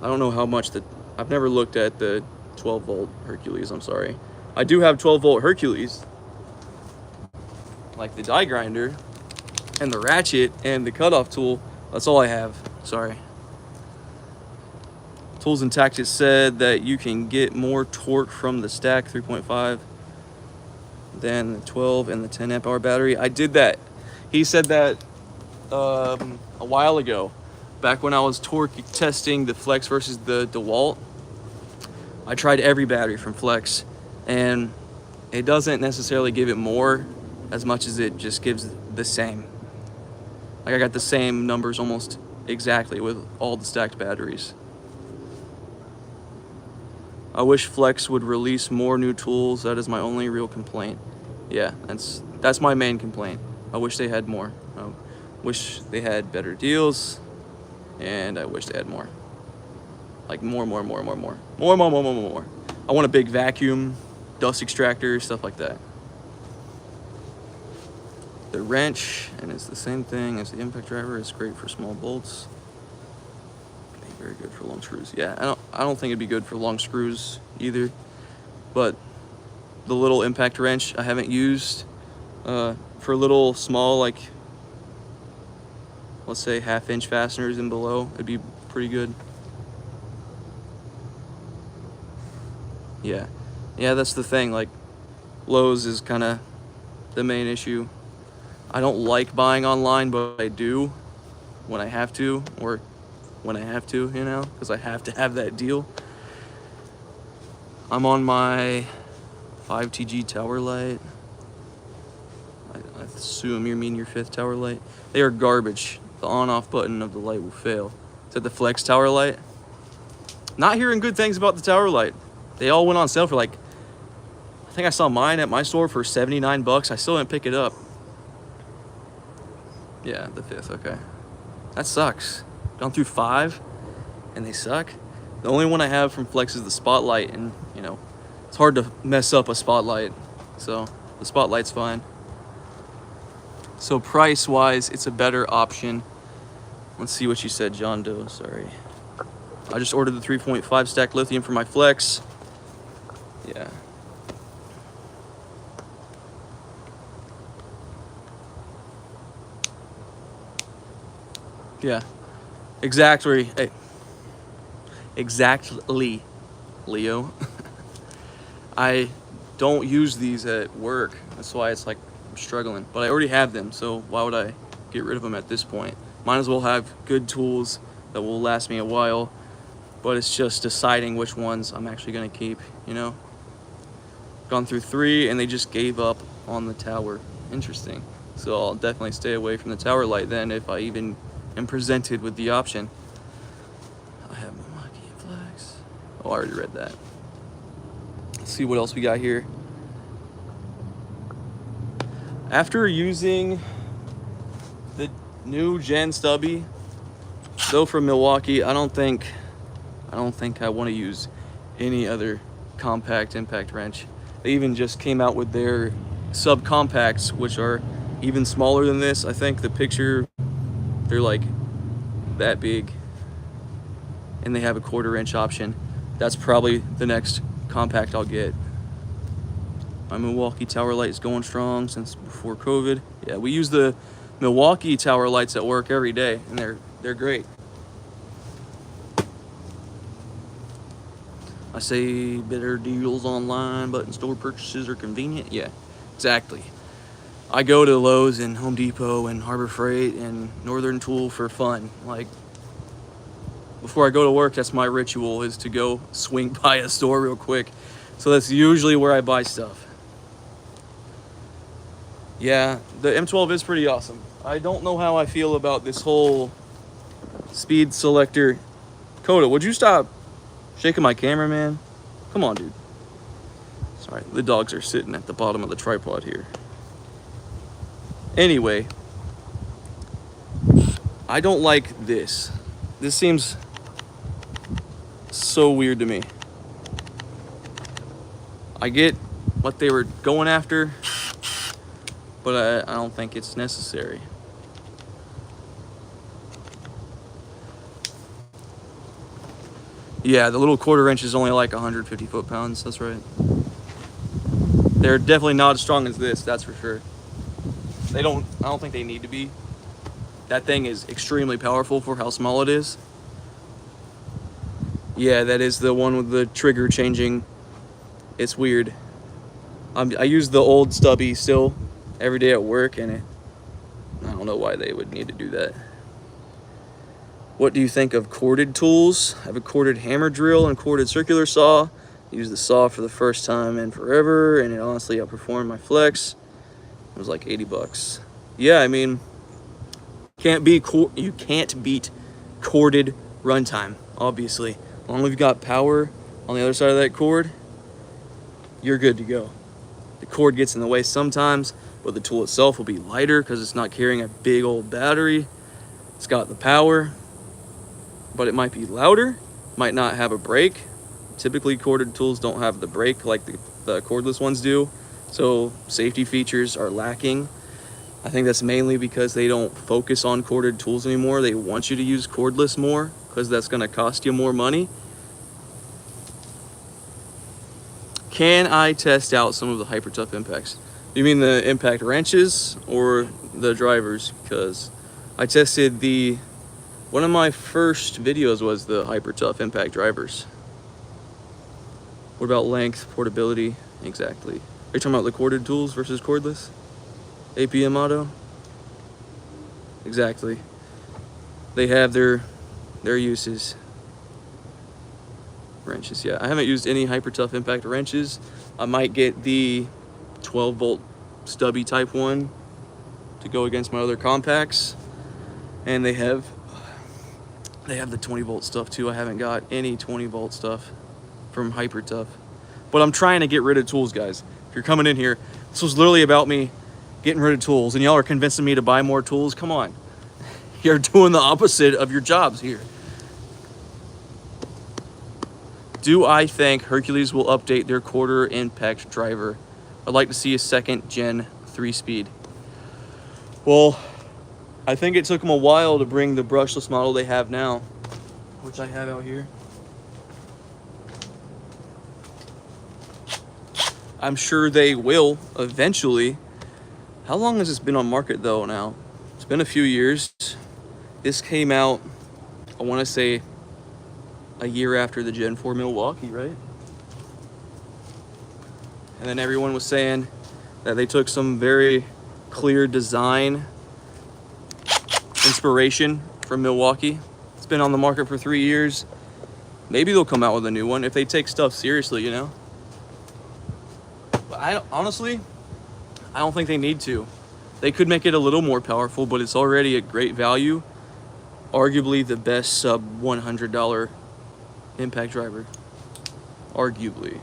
I don't know how much I've never looked at the 12 volt Hercules, I'm sorry. I do have 12 volt Hercules, like the die grinder and the ratchet and the cutoff tool. That's all I have, sorry. Tools and Tactics said that you can get more torque from the stack 3.5 than the 12 and the 10 amp hour battery. I did that. He said that a while ago, back when I was torque testing the Flex versus the DeWalt. I tried every battery from Flex and it doesn't necessarily give it more as much as it just gives the same. Like I got the same numbers almost exactly with all the stacked batteries. I wish Flex would release more new tools. That is my only real complaint. Yeah, that's my main complaint. I wish they had more. I wish they had better deals, and I wish they had more. Like more. I want a big vacuum, dust extractor, stuff like that. the wrench, and it's the same thing as the impact driver. It's great for small bolts. Very good for long screws. Yeah, I don't think it'd be good for long screws either. But the little impact wrench I haven't used for little small, like, let's say 1/2 inch fasteners and below, it'd be pretty good. Yeah, that's the thing. Like, Lowe's is kind of the main issue. I don't like buying online, but I do when I have to, or when I have to, you know, because I have to have that deal. I'm on my 5TG tower light. I assume you mean your 5th tower light. They are garbage. The on-off button of the light will fail. Is that the flex tower light? Not hearing good things about the tower light. They all went on sale for, like, I think I saw mine at my store for 79 bucks. I still didn't pick it up. Yeah, the 5th, okay. That sucks. Gone through 5 and they suck. The only one I have from Flex is the spotlight, and you know, it's hard to mess up a spotlight, so the spotlight's fine. So price wise, it's a better option. Let's see what you said, John Doe. Sorry, I just ordered the 3.5 stack lithium for my Flex. Yeah. Yeah. Exactly. Hey. Exactly, Leo. I don't use these at work. That's why it's like I'm struggling. But I already have them, so why would I get rid of them at this point? Might as well have good tools that will last me a while. But it's just deciding which ones I'm actually gonna keep, you know? Gone through 3 and they just gave up on the tower. Interesting. So I'll definitely stay away from the tower light then if I even am presented with the option. I have Milwaukee flags. Oh, I already read that. Let's see what else we got here. After using the new Gen Stubby, though, from Milwaukee, I don't think I want to use any other compact impact wrench. They even just came out with their subcompacts, which are even smaller than this. I think the picture, they're like that big, and they have a 1/4 inch option. That's probably the next compact I'll get. My Milwaukee tower light is going strong since before COVID. Yeah, we use the Milwaukee tower lights at work every day, and they're great. I say better deals online, but in-store purchases are convenient. Yeah, exactly. I go to Lowe's and Home Depot and Harbor Freight and Northern Tool for fun. Like, before I go to work, that's my ritual, is to go swing by a store real quick. So that's usually where I buy stuff. Yeah, the M12 is pretty awesome. I don't know how I feel about this whole speed selector. Coda, would you stop shaking my camera, man? Come on, dude. Sorry, the dogs are sitting at the bottom of the tripod here. Anyway, I don't like this. This seems so weird to me. I get what they were going after, but I don't think it's necessary. Yeah, the little 1/4 inch is only like 150 foot-pounds, that's right. They're definitely not as strong as this, that's for sure. I don't think they need to be. That thing is extremely powerful for how small it is. Yeah, that is the one with the trigger changing. It's weird. I use the old Stubby still every day at work, and I don't know why they would need to do that. What do you think of corded tools? I have a corded hammer drill and corded circular saw. I used the saw for the first time in forever, and it honestly outperformed my Flex. It was like 80 bucks. Yeah, I mean, you can't beat corded runtime, obviously. As long as you've got power on the other side of that cord, you're good to go. The cord gets in the way sometimes, but the tool itself will be lighter because it's not carrying a big old battery. It's got the power, but it might be louder, might not have a brake. Typically, corded tools don't have the brake like the cordless ones do, so safety features are lacking. I think that's mainly because they don't focus on corded tools anymore. They want you to use cordless more because that's going to cost you more money. Can I test out some of the hyper tough impacts? You mean the impact wrenches or the drivers? Because I tested one of my first videos was the hyper tough impact drivers. What about length, portability? Exactly. Are you talking about the corded tools versus cordless? APM auto? Exactly. They have their uses. Wrenches, yeah. I haven't used any hyper tough impact wrenches. I might get the 12 volt stubby type one to go against my other compacts. And they have the 20 volt stuff too. I haven't got any 20 volt stuff from hyper tough. But I'm trying to get rid of tools, guys. If you're coming in here, this was literally about me getting rid of tools, and y'all are convincing me to buy more tools. Come on. You're doing the opposite of your jobs here. Do I think Hercules will update their quarter impact driver? I'd like to see a second gen 3-speed. Well, I think it took them a while to bring the brushless model they have now, which I have out here. I'm sure they will eventually. How long has this been on market though now? It's been a few years. This came out, I want to say, a year after the Gen 4 Milwaukee, right? And then everyone was saying that they took some very clear design inspiration from Milwaukee. It's been on the market for 3 years. Maybe they'll come out with a new one if they take stuff seriously, you know? But honestly, I don't think they need to. They could make it a little more powerful, but it's already a great value. Arguably the best sub $100 impact driver. Arguably.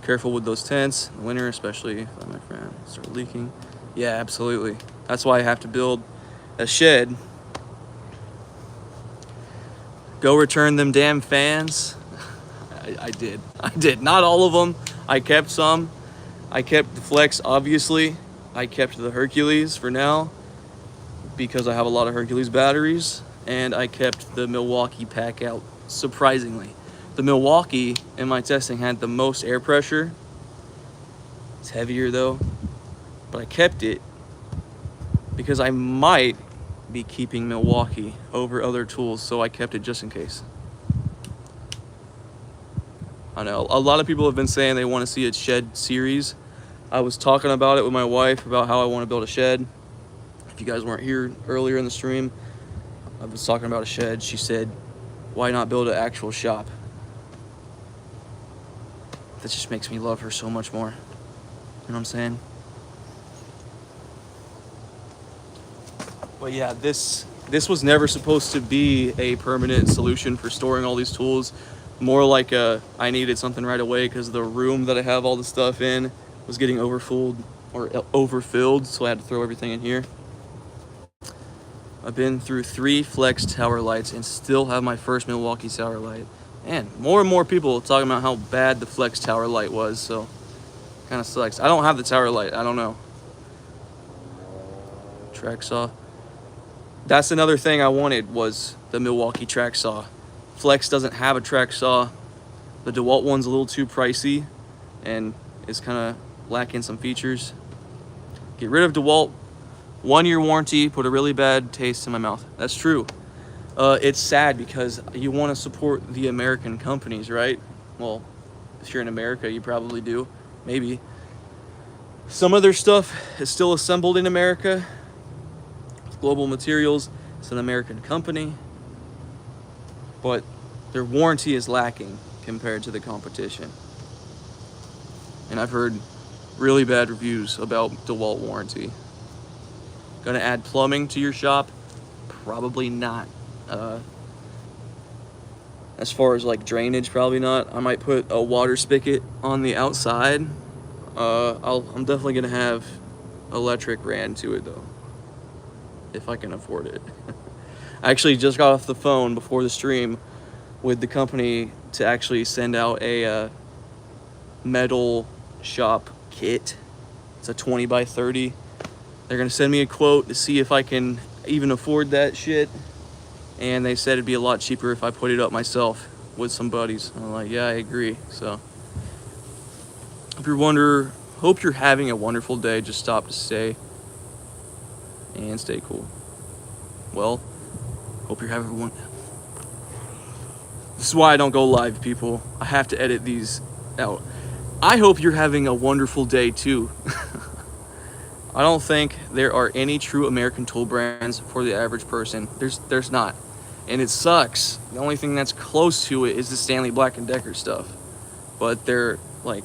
Careful with those tents in the winter, especially if my friend start leaking. Yeah, absolutely. That's why I have to build a shed. Go return them damn fans. I did. Not all of them. I kept some. I kept the Flex, obviously. I kept the Hercules for now because I have a lot of Hercules batteries, and I kept the Milwaukee pack out, surprisingly. The Milwaukee in my testing had the most air pressure. It's heavier though, but I kept it because I might be keeping Milwaukee over other tools, so I kept it just in case. I know a lot of people have been saying they want to see a shed series. I was talking about it with my wife about how I want to build a shed. If you guys weren't here earlier in the stream, I was talking about a shed. She said, why not build an actual shop? That just makes me love her so much more. You know what I'm saying? But yeah, this was never supposed to be a permanent solution for storing all these tools. More like I needed something right away because the room that I have all the stuff in was getting overfilled, so I had to throw everything in here. I've been through 3 Flex tower lights and still have my first Milwaukee tower light. And more people talking about how bad the Flex tower light was, so kind of sucks. I don't have the tower light. I don't know. Track saw. That's another thing I wanted was the Milwaukee track saw. Flex doesn't have a track saw. The DeWalt one's a little too pricey and is kind of lacking some features. Get rid of DeWalt. 1-year warranty, put a really bad taste in my mouth. That's true. It's sad because you want to support the American companies, right? Well, if you're in America, you probably do. Maybe. Some of their stuff is still assembled in America. Global Materials, it's an American company. But their warranty is lacking compared to the competition. And I've heard really bad reviews about DeWalt warranty. Gonna add plumbing to your shop? Probably not. As far as like drainage, probably not. I might put a water spigot on the outside. I'm definitely gonna have electric ran to it though, if I can afford it. I actually just got off the phone before the stream with the company to actually send out a metal shop kit. It's a 20 by 30 They're gonna send me a quote to see if I can even afford that shit. And they said it'd be a lot cheaper if I put it up myself with some buddies. I'm like, yeah, I agree. So if you're hope you're having a wonderful day. Just stop to stay and stay cool. Well, hope you're having one. This is why I don't go live, people. I have to edit these out. I hope you're having a wonderful day too. I don't think there are any true American tool brands for the average person. There's not. And it sucks. The only thing that's close to it is the Stanley Black & Decker stuff. But they're like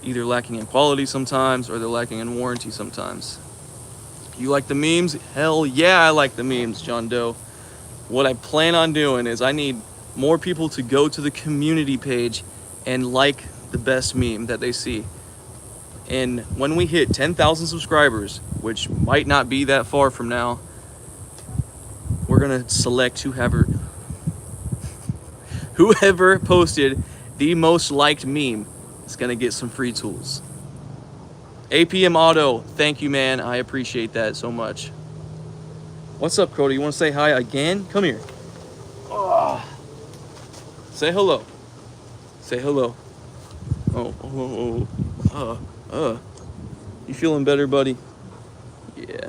either lacking in quality sometimes or they're lacking in warranty sometimes. You like the memes? Hell yeah, I like the memes, John Doe. What I plan on doing is I need more people to go to the community page and like the best meme that they see. And when we hit 10,000 subscribers, which might not be that far from now, we're gonna select whoever posted the most liked meme is gonna get some free tools. APM Auto, thank you, man. I appreciate that so much. What's up, Cody? You want to say hi again? Come here. Oh. Say hello. Say hello. You feeling better, buddy? Yeah.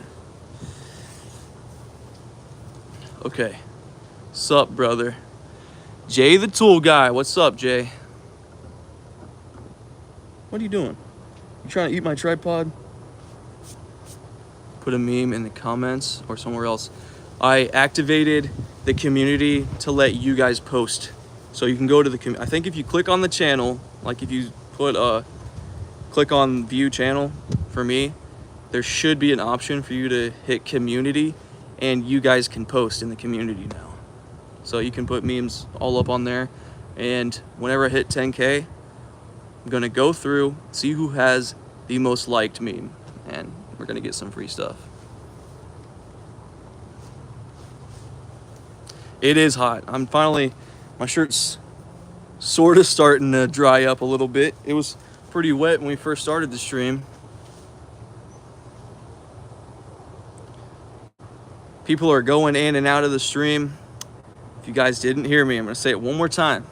Okay. Sup, brother? Jay the Tool Guy. What's up, Jay? What are you doing? You trying to eat my tripod? Put a meme in the comments or somewhere else. I activated the community to let you guys post. So you can go to the I think if you click on the channel, like if you put click on view channel for me, there should be an option for you to hit community and you guys can post in the community now. So you can put memes all up on there, and whenever I hit 10K, I'm gonna go through, see who has the most liked meme, and we're gonna get some free stuff. It is hot. My shirt's sort of starting to dry up a little bit. It was pretty wet when we first started the stream. People are going in and out of the stream. If you guys didn't hear me, I'm gonna say it one more time.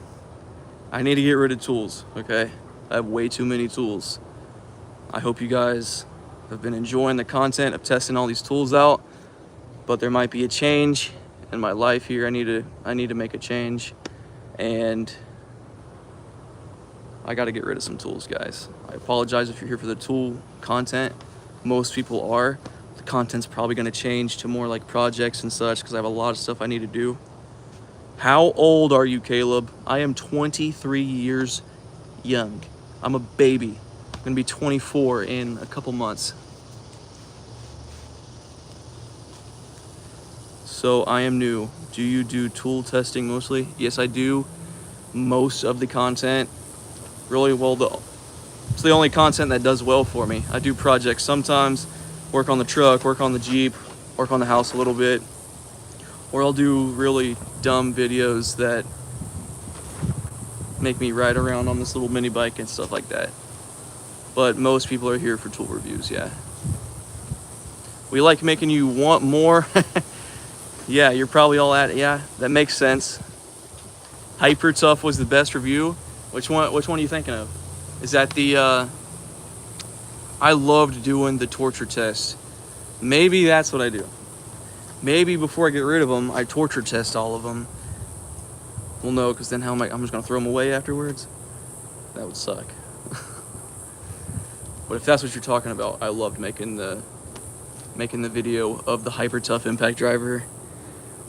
I need to get rid of tools, okay? I have way too many tools. I hope you guys have been enjoying the content of testing all these tools out, but there might be a change in my life here. I need to make a change, and I got to get rid of some tools, guys. I apologize if you're here for the tool content. Most people are. The content's probably going to change to more like projects and such because I have a lot of stuff I need to do. How old are you, Caleb? I am 23 years young. I'm a baby. I'm going to be 24 in a couple months. So I am new. Do you do tool testing mostly? Yes, I do. Most of the content. Really well, though. It's the only content that does well for me. I do projects sometimes, work on the truck, work on the Jeep, work on the house a little bit. Or I'll do really dumb videos that make me ride around on this little mini bike and stuff like that. But most people are here for tool reviews, yeah. We like making you want more. Yeah, you're probably all at it. Yeah, that makes sense. Hyper Tough was the best review. Which one are you thinking of? Is that the I loved doing the torture test. Maybe that's what I do. Maybe before I get rid of them, I torture test all of them. Well, no, because then I'm just gonna throw them away afterwards? That would suck. But if that's what you're talking about, I loved making the video of the Hyper Tough impact driver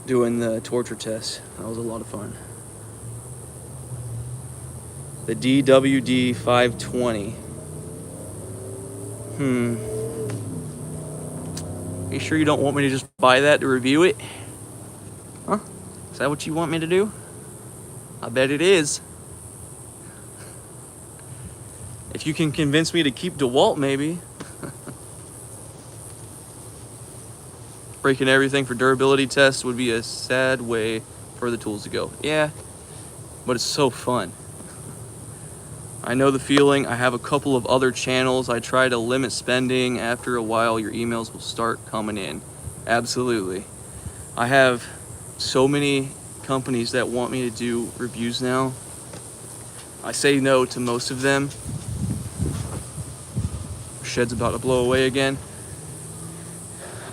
doing the torture test. That was a lot of fun. The DWD 520. Are you sure you don't want me to just buy that to review it? Huh? Is that what you want me to do? I bet it is. If you can convince me to keep DeWalt, maybe. Breaking everything for durability tests would be a sad way for the tools to go. Yeah, but it's so fun. I know the feeling. I have a couple of other channels. I try to limit spending. After a while, your emails will start coming in. Absolutely. I have so many companies that want me to do reviews now. I say no to most of them. Shed's about to blow away again.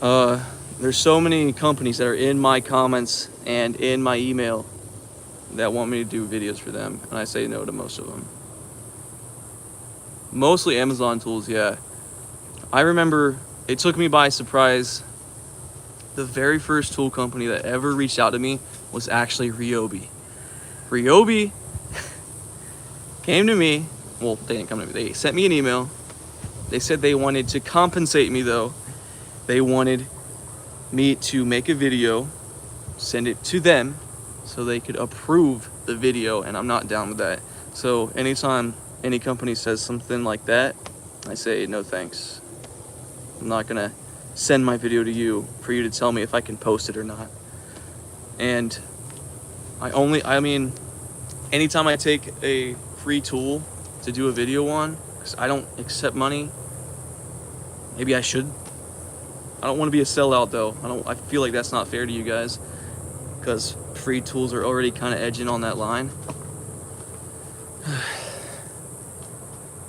There's so many companies that are in my comments and in my email that want me to do videos for them, and I say no to most of them. Mostly Amazon tools, yeah. I remember it took me by surprise. The very first tool company that ever reached out to me was actually Ryobi. Ryobi came to me. Well, they didn't come to me. They sent me an email. They said they wanted to compensate me, though. They wanted me to make a video, send it to them, so they could approve the video, and I'm not down with that. So anytime any company says something like that, I say no thanks. I'm not gonna send my video to you for you to tell me if I can post it or not. And I mean, anytime I take a free tool to do a video on, because I don't accept money, maybe I should. I don't want to be a sellout though. I feel like that's not fair to you guys, because free tools are already kind of edging on that line.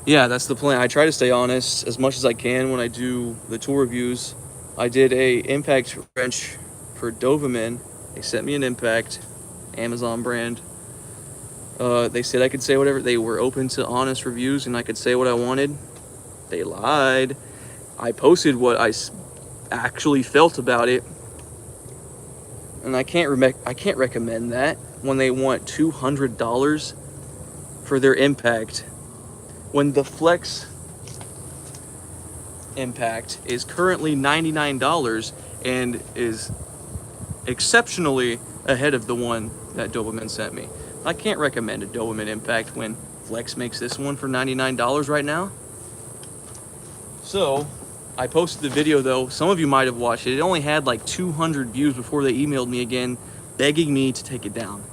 Yeah, that's the plan. I try to stay honest as much as I can when I do the tool reviews. I did a impact wrench for Doberman. They sent me an impact, Amazon brand. They said I could say whatever. They were open to honest reviews and I could say what I wanted. They lied. I posted what I actually felt about it, and I can't recommend that when they want $200 for their impact, when the Flex impact is currently $99 and is exceptionally ahead of the one that Doberman sent me. I can't recommend a Doberman impact when Flex makes this one for $99 right now. So I posted the video though. Some of you might have watched it. It only had like 200 views before they emailed me again begging me to take it down.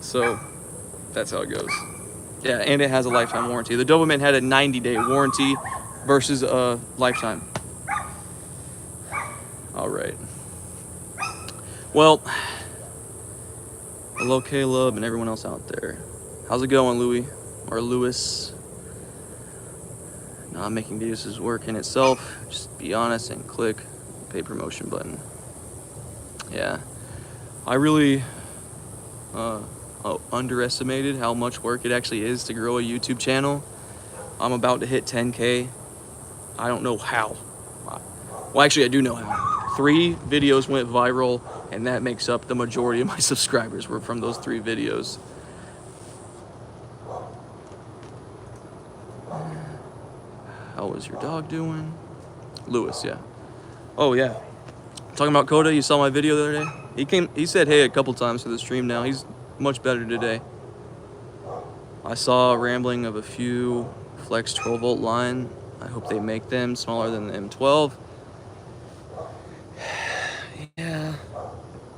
So that's how it goes. Yeah, and it has a lifetime warranty. The Doberman had a 90-day warranty versus a lifetime. All right. Well, hello Caleb and everyone else out there. How's it going, Louis or Lewis? Not making videos is work in itself. Just be honest and click the paid promotion button. Yeah, I really underestimated how much work it actually is to grow a YouTube channel. I'm about to hit 10K. I don't know how. Well, actually, I do know how. 3 videos went viral, and that makes up the majority of my subscribers were from those 3 videos. How was your dog doing? Lewis, yeah. Oh, yeah. Talking about Coda, you saw my video the other day? He said hey a couple times to the stream now. He's much better today. I saw a rambling of a few Flex 12-volt line. I hope they make them smaller than the M12. Yeah,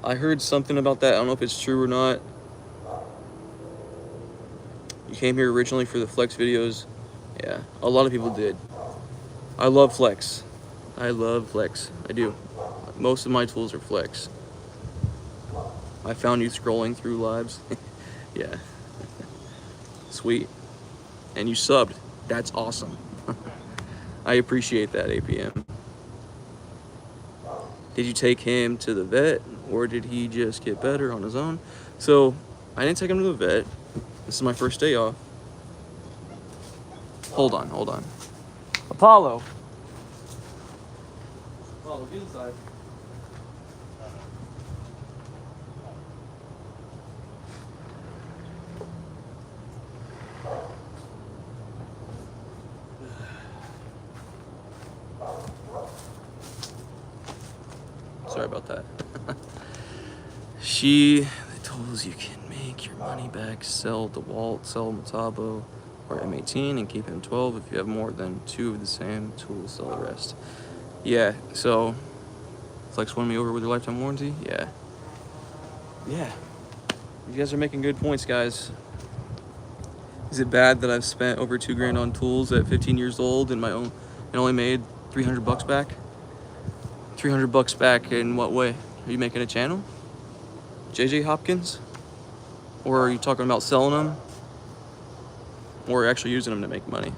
I heard something about that. I don't know if it's true or not. You came here originally for the Flex videos. Yeah, a lot of people did. I love Flex. I love Flex. I do. Most of my tools are Flex. I found you scrolling through lives. Yeah. Sweet. And you subbed. That's awesome. I appreciate that, APM. Did you take him to the vet, or did he just get better on his own? So, I didn't take him to the vet. This is my first day off. Hold on. Apollo, get inside. Sorry about that. The tools you can make your money back, sell DeWalt, sell Metabo or M18 and keep M12. If you have more than 2 of the same tools, sell the rest. Yeah, so Flex won me over with your lifetime warranty. Yeah, you guys are making good points, guys. Is it bad that I've spent over $2 grand on tools at 15 years old and and only made 300 bucks back? 300 bucks back in what way? Are you making a channel? JJ Hopkins? Or are you talking about selling them? Or actually using them to make money?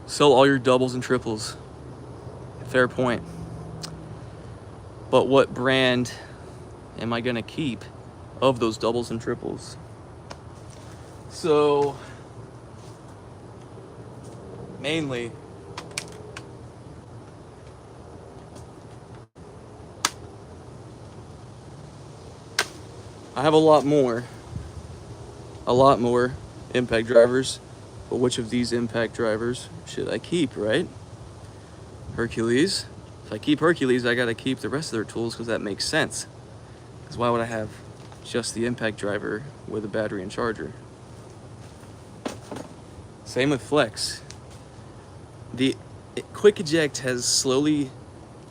Sell all your doubles and triples. Fair point. But what brand am I gonna keep of those doubles and triples? So mainly I have a lot more impact drivers, but which of these impact drivers should I keep, right? Hercules. If I keep Hercules, I gotta keep the rest of their tools because that makes sense. Because why would I have just the impact driver with a battery and charger? Same with Flex. The quick eject has slowly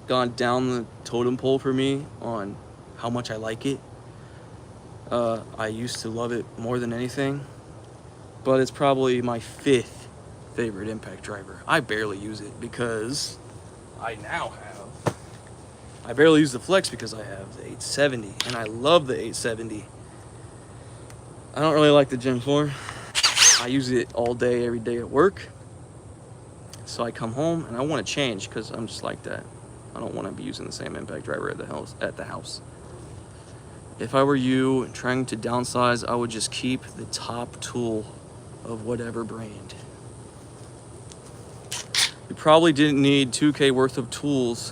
gone down the totem pole for me on how much I like it. I used to love it more than anything, but it's probably my 5th favorite impact driver. I barely use it because I barely use the Flex because I have the 870, and I love the 870. I don't really like the Gen 4. I use it all day, every day at work. So I come home and I want to change because I'm just like that. I don't want to be using the same impact driver at the house. If I were you trying to downsize, I would just keep the top tool of whatever brand. You probably didn't need 2K worth of tools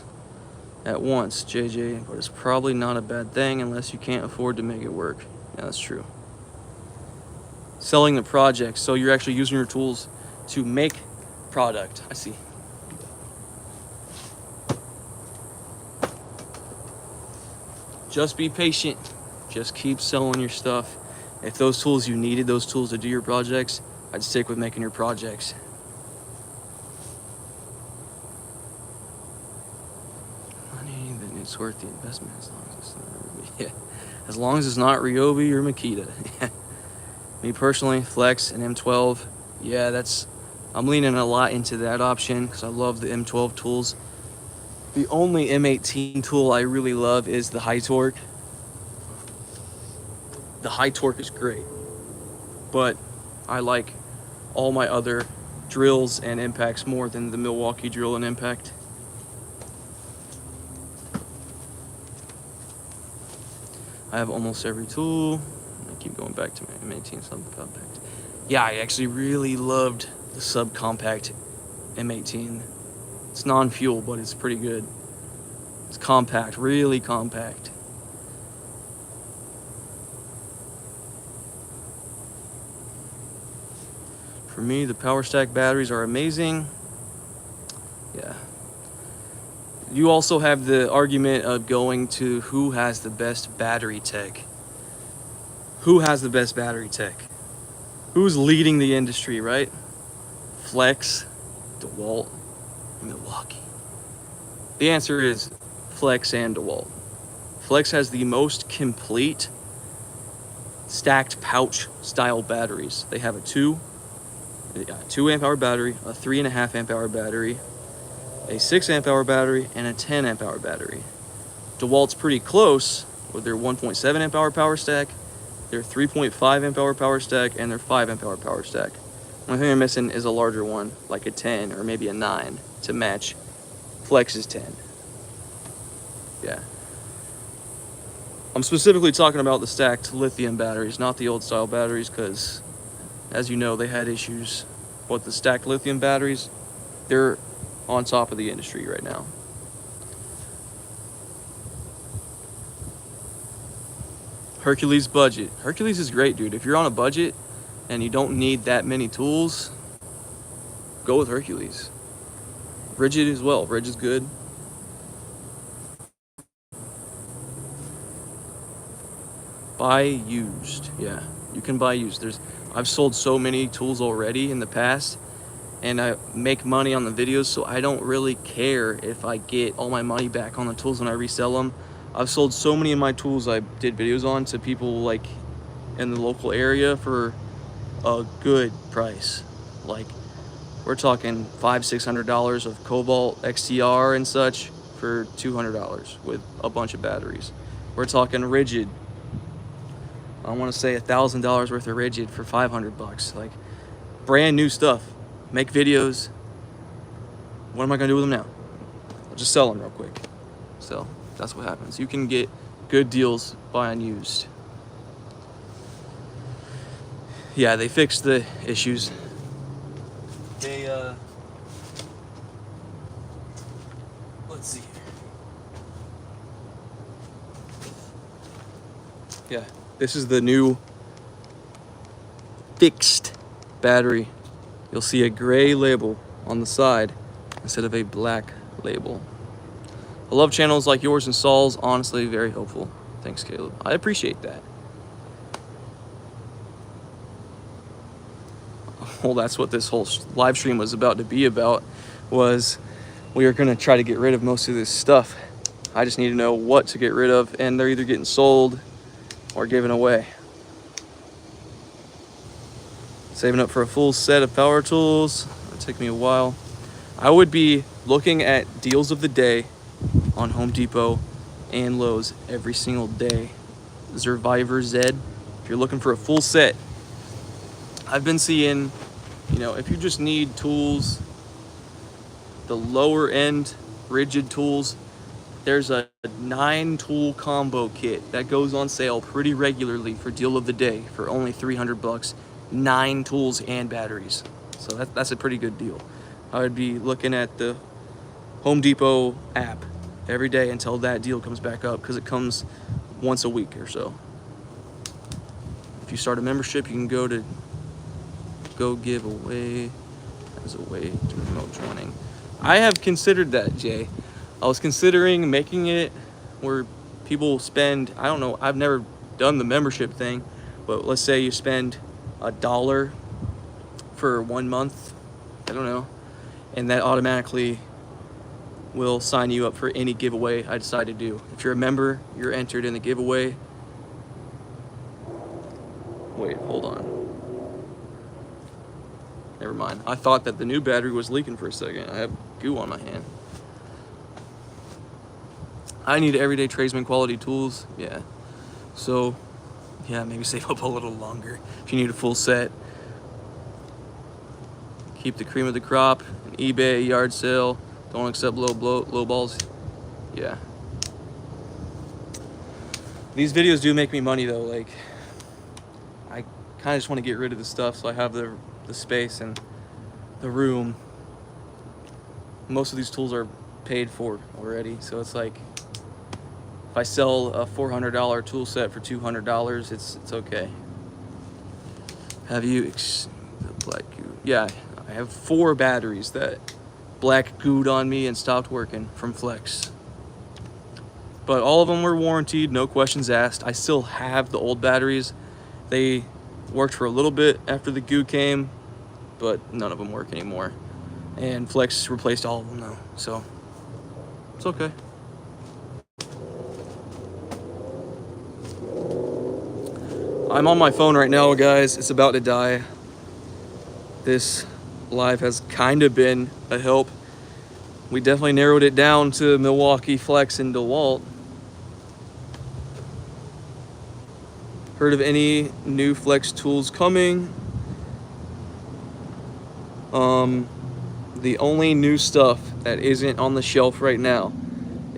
at once, JJ, but it's probably not a bad thing unless you can't afford to make it work. Yeah, that's true. Selling the project, so you're actually using your tools to make product. I see. Just be patient. Just keep selling your stuff. If those tools, you needed those tools to do your projects, I'd stick with making your projects. Money, then it's worth the investment as long as it's not Ryobi. Yeah. As long as it's not Ryobi or Makita. Me personally, Flex and M12. Yeah, I'm leaning a lot into that option because I love the M12 tools. The only M18 tool I really love is the high torque. The high torque is great, but I like all my other drills and impacts more than the Milwaukee drill and impact. I have almost every tool. I keep going back to my M18 subcompact. Yeah, I actually really loved the subcompact M18. It's non-fuel, but it's pretty good. It's compact, really compact. For me, the Power Stack batteries are amazing. Yeah. You also have the argument of going to who has the best battery tech. Who has the best battery tech? Who's leading the industry, right? Flex, DeWalt, Milwaukee. The answer is Flex and DeWalt. Flex has the most complete stacked pouch style batteries. They have a 2 amp hour battery, a 3.5 amp hour battery, a 6 amp hour battery, and a 10 amp hour battery. DeWalt's pretty close with their 1.7 amp hour power stack, their 3.5 amp hour power stack, and their 5 amp hour power stack. One thing they're missing is a larger one, like a 10 or maybe a 9 to match Flex's 10. Yeah. I'm specifically talking about the stacked lithium batteries, not the old style batteries, because as you know, they had issues. But the stacked lithium batteries, they're on top of the industry right now. Hercules budget. Hercules is great, dude. If you're on a budget and you don't need that many tools, go with Hercules. Rigid as well. Rigid is good. Buy used. Yeah, you can buy used. I've sold so many tools already in the past, and I make money on the videos, so I don't really care if I get all my money back on the tools when I resell them. I've sold so many of my tools I did videos on to people like in the local area for a good price. Like, we're talking $500–600 of Cobalt XTR and such for $200 with a bunch of batteries. We're talking rigid. I want to say $1,000 worth of rigid for $500. Like, brand new stuff. Make videos. What am I gonna do with them now? I'll just sell them real quick. So that's what happens. You can get good deals buying used. Yeah, they fixed the issues. They let's see here. Yeah, this is the new fixed battery. You'll see a gray label on the side instead of a black label. I love channels like yours and Saul's. Honestly, very helpful. Thanks, Caleb. I appreciate that. Well, that's what this whole live stream was about to be about, was we are going to try to get rid of most of this stuff. I just need to know what to get rid of, and they're either getting sold or given away. Saving up for a full set of power tools. It'll take me a while. I would be looking at deals of the day on Home Depot and Lowe's every single day. Survivor Z. If you're looking for a full set, I've been seeing, you know, if you just need tools, the lower end rigid tools, there's a 9-tool combo kit that goes on sale pretty regularly for deal of the day for only $300. 9 tools and batteries. So that's a pretty good deal. I would be looking at the Home Depot app every day until that deal comes back up, because it comes once a week or so. If you start a membership, you can go to Go Give Away as a way to promote joining. I have considered that, Jay. I was considering making it where people spend, I don't know, I've never done the membership thing, but let's say you spend $1 for 1 month, I don't know, and that automatically will sign you up for any giveaway I decide to do. If you're a member, you're entered in the giveaway. Wait, hold on. Never mind. I thought that the new battery was leaking for a second. I have goo on my hand. I need everyday tradesman quality tools. Yeah. So, yeah, maybe save up a little longer if you need a full set. Keep the cream of the crop. An eBay yard sale. Don't accept low balls. Yeah. These videos do make me money though. Like, I kind of just want to get rid of the stuff so I have the space and the room. Most of these tools are paid for already, so it's like, if I sell a $400 tool set for $200, it's okay. Have you the black goo? Yeah, I have 4 batteries that black gooed on me and stopped working from Flex. But all of them were warranted, no questions asked. I still have the old batteries. They worked for a little bit after the goo came, but none of them work anymore. And Flex replaced all of them though, so it's okay. I'm on my phone right now, guys. It's about to die. This live has kind of been a help. We definitely narrowed it down to Milwaukee, Flex, and DeWalt. Heard of any new Flex tools coming? The only new stuff that isn't on the shelf right now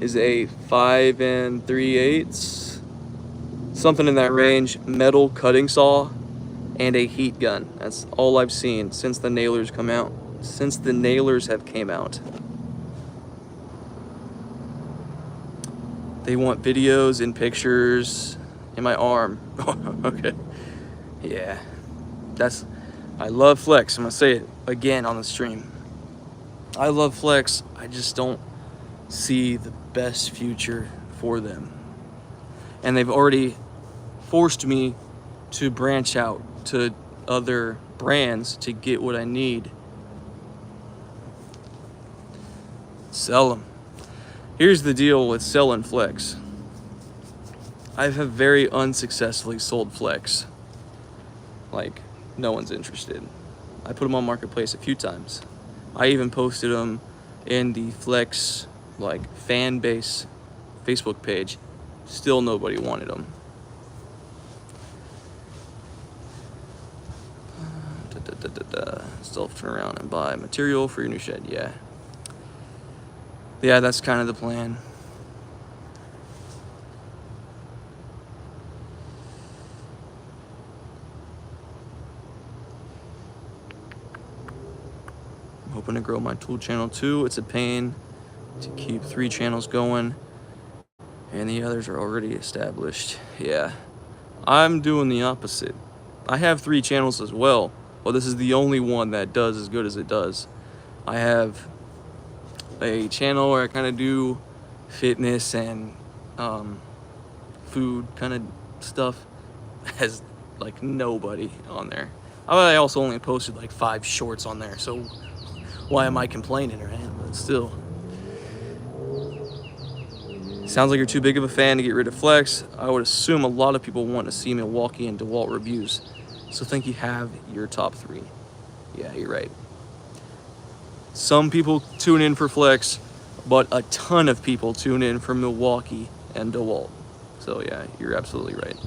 is a 5 3/8, something in that range, metal cutting saw, and a heat gun. That's all I've seen since the nailers come out. Since the nailers have came out. They want videos and pictures in my arm. Okay. Yeah. I love Flex. I'm gonna say it again on the stream. I love Flex. I just don't see the best future for them. And they've already forced me to branch out to other brands to get what I need. Sell them. Here's the deal with selling Flex. I have very unsuccessfully sold Flex. Like, no one's interested. I put them on Marketplace a few times. I even posted them in the Flex like fan base Facebook page. Still nobody wanted them. Still turn around and buy material for your new shed. Yeah, that's kind of the plan. I'm hoping to grow my tool channel too. It's a pain to keep 3 channels going, and the others are already established. Yeah, I'm doing the opposite. I have 3 channels as well, but this is the only one that does as good as it does. I have a channel where I kind of do fitness and food kind of stuff. Has like nobody on there. I also only posted like 5 shorts on there, so why am I complaining, right? But still. Sounds like you're too big of a fan to get rid of Flex. I would assume a lot of people want to see Milwaukee and DeWalt reviews, so think you have your top 3. Yeah, you're right. Some people tune in for Flex, but a ton of people tune in for Milwaukee and DeWalt. So yeah, you're absolutely right.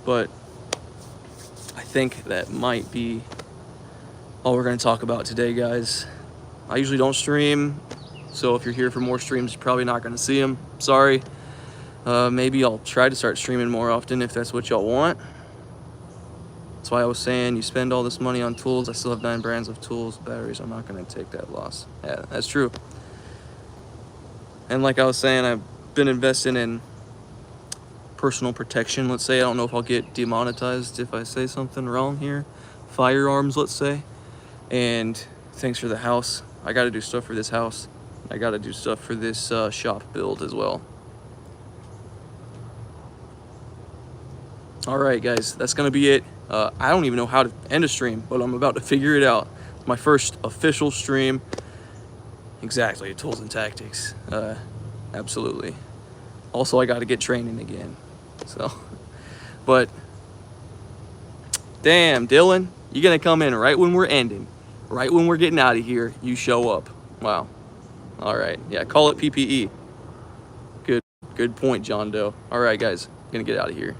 But I think that might be all we're going to talk about today, guys. I usually don't stream, so if you're here for more streams, you're probably not going to see them. Sorry. Maybe I'll try to start streaming more often if that's what y'all want. That's why I was saying you spend all this money on tools. I still have 9 brands of tools, batteries. I'm not going to take that loss. Yeah, that's true. And like I was saying, I've been investing in personal protection. Let's say I don't know if I'll get demonetized if I say something wrong here. Firearms, let's say. And thanks for the house. I got to do stuff for this house. I got to do stuff for this shop build as well. All right, guys, that's going to be it. I don't even know how to end a stream, but I'm about to figure it out. My first official stream. Exactly, tools and tactics. Absolutely. Also, I got to get training again. So, but damn, Dylan, you're going to come in right when we're ending. Right when we're getting out of here, you show up. Wow. All right. Yeah, call it PPE. Good point, John Doe. All right, guys, going to get out of here.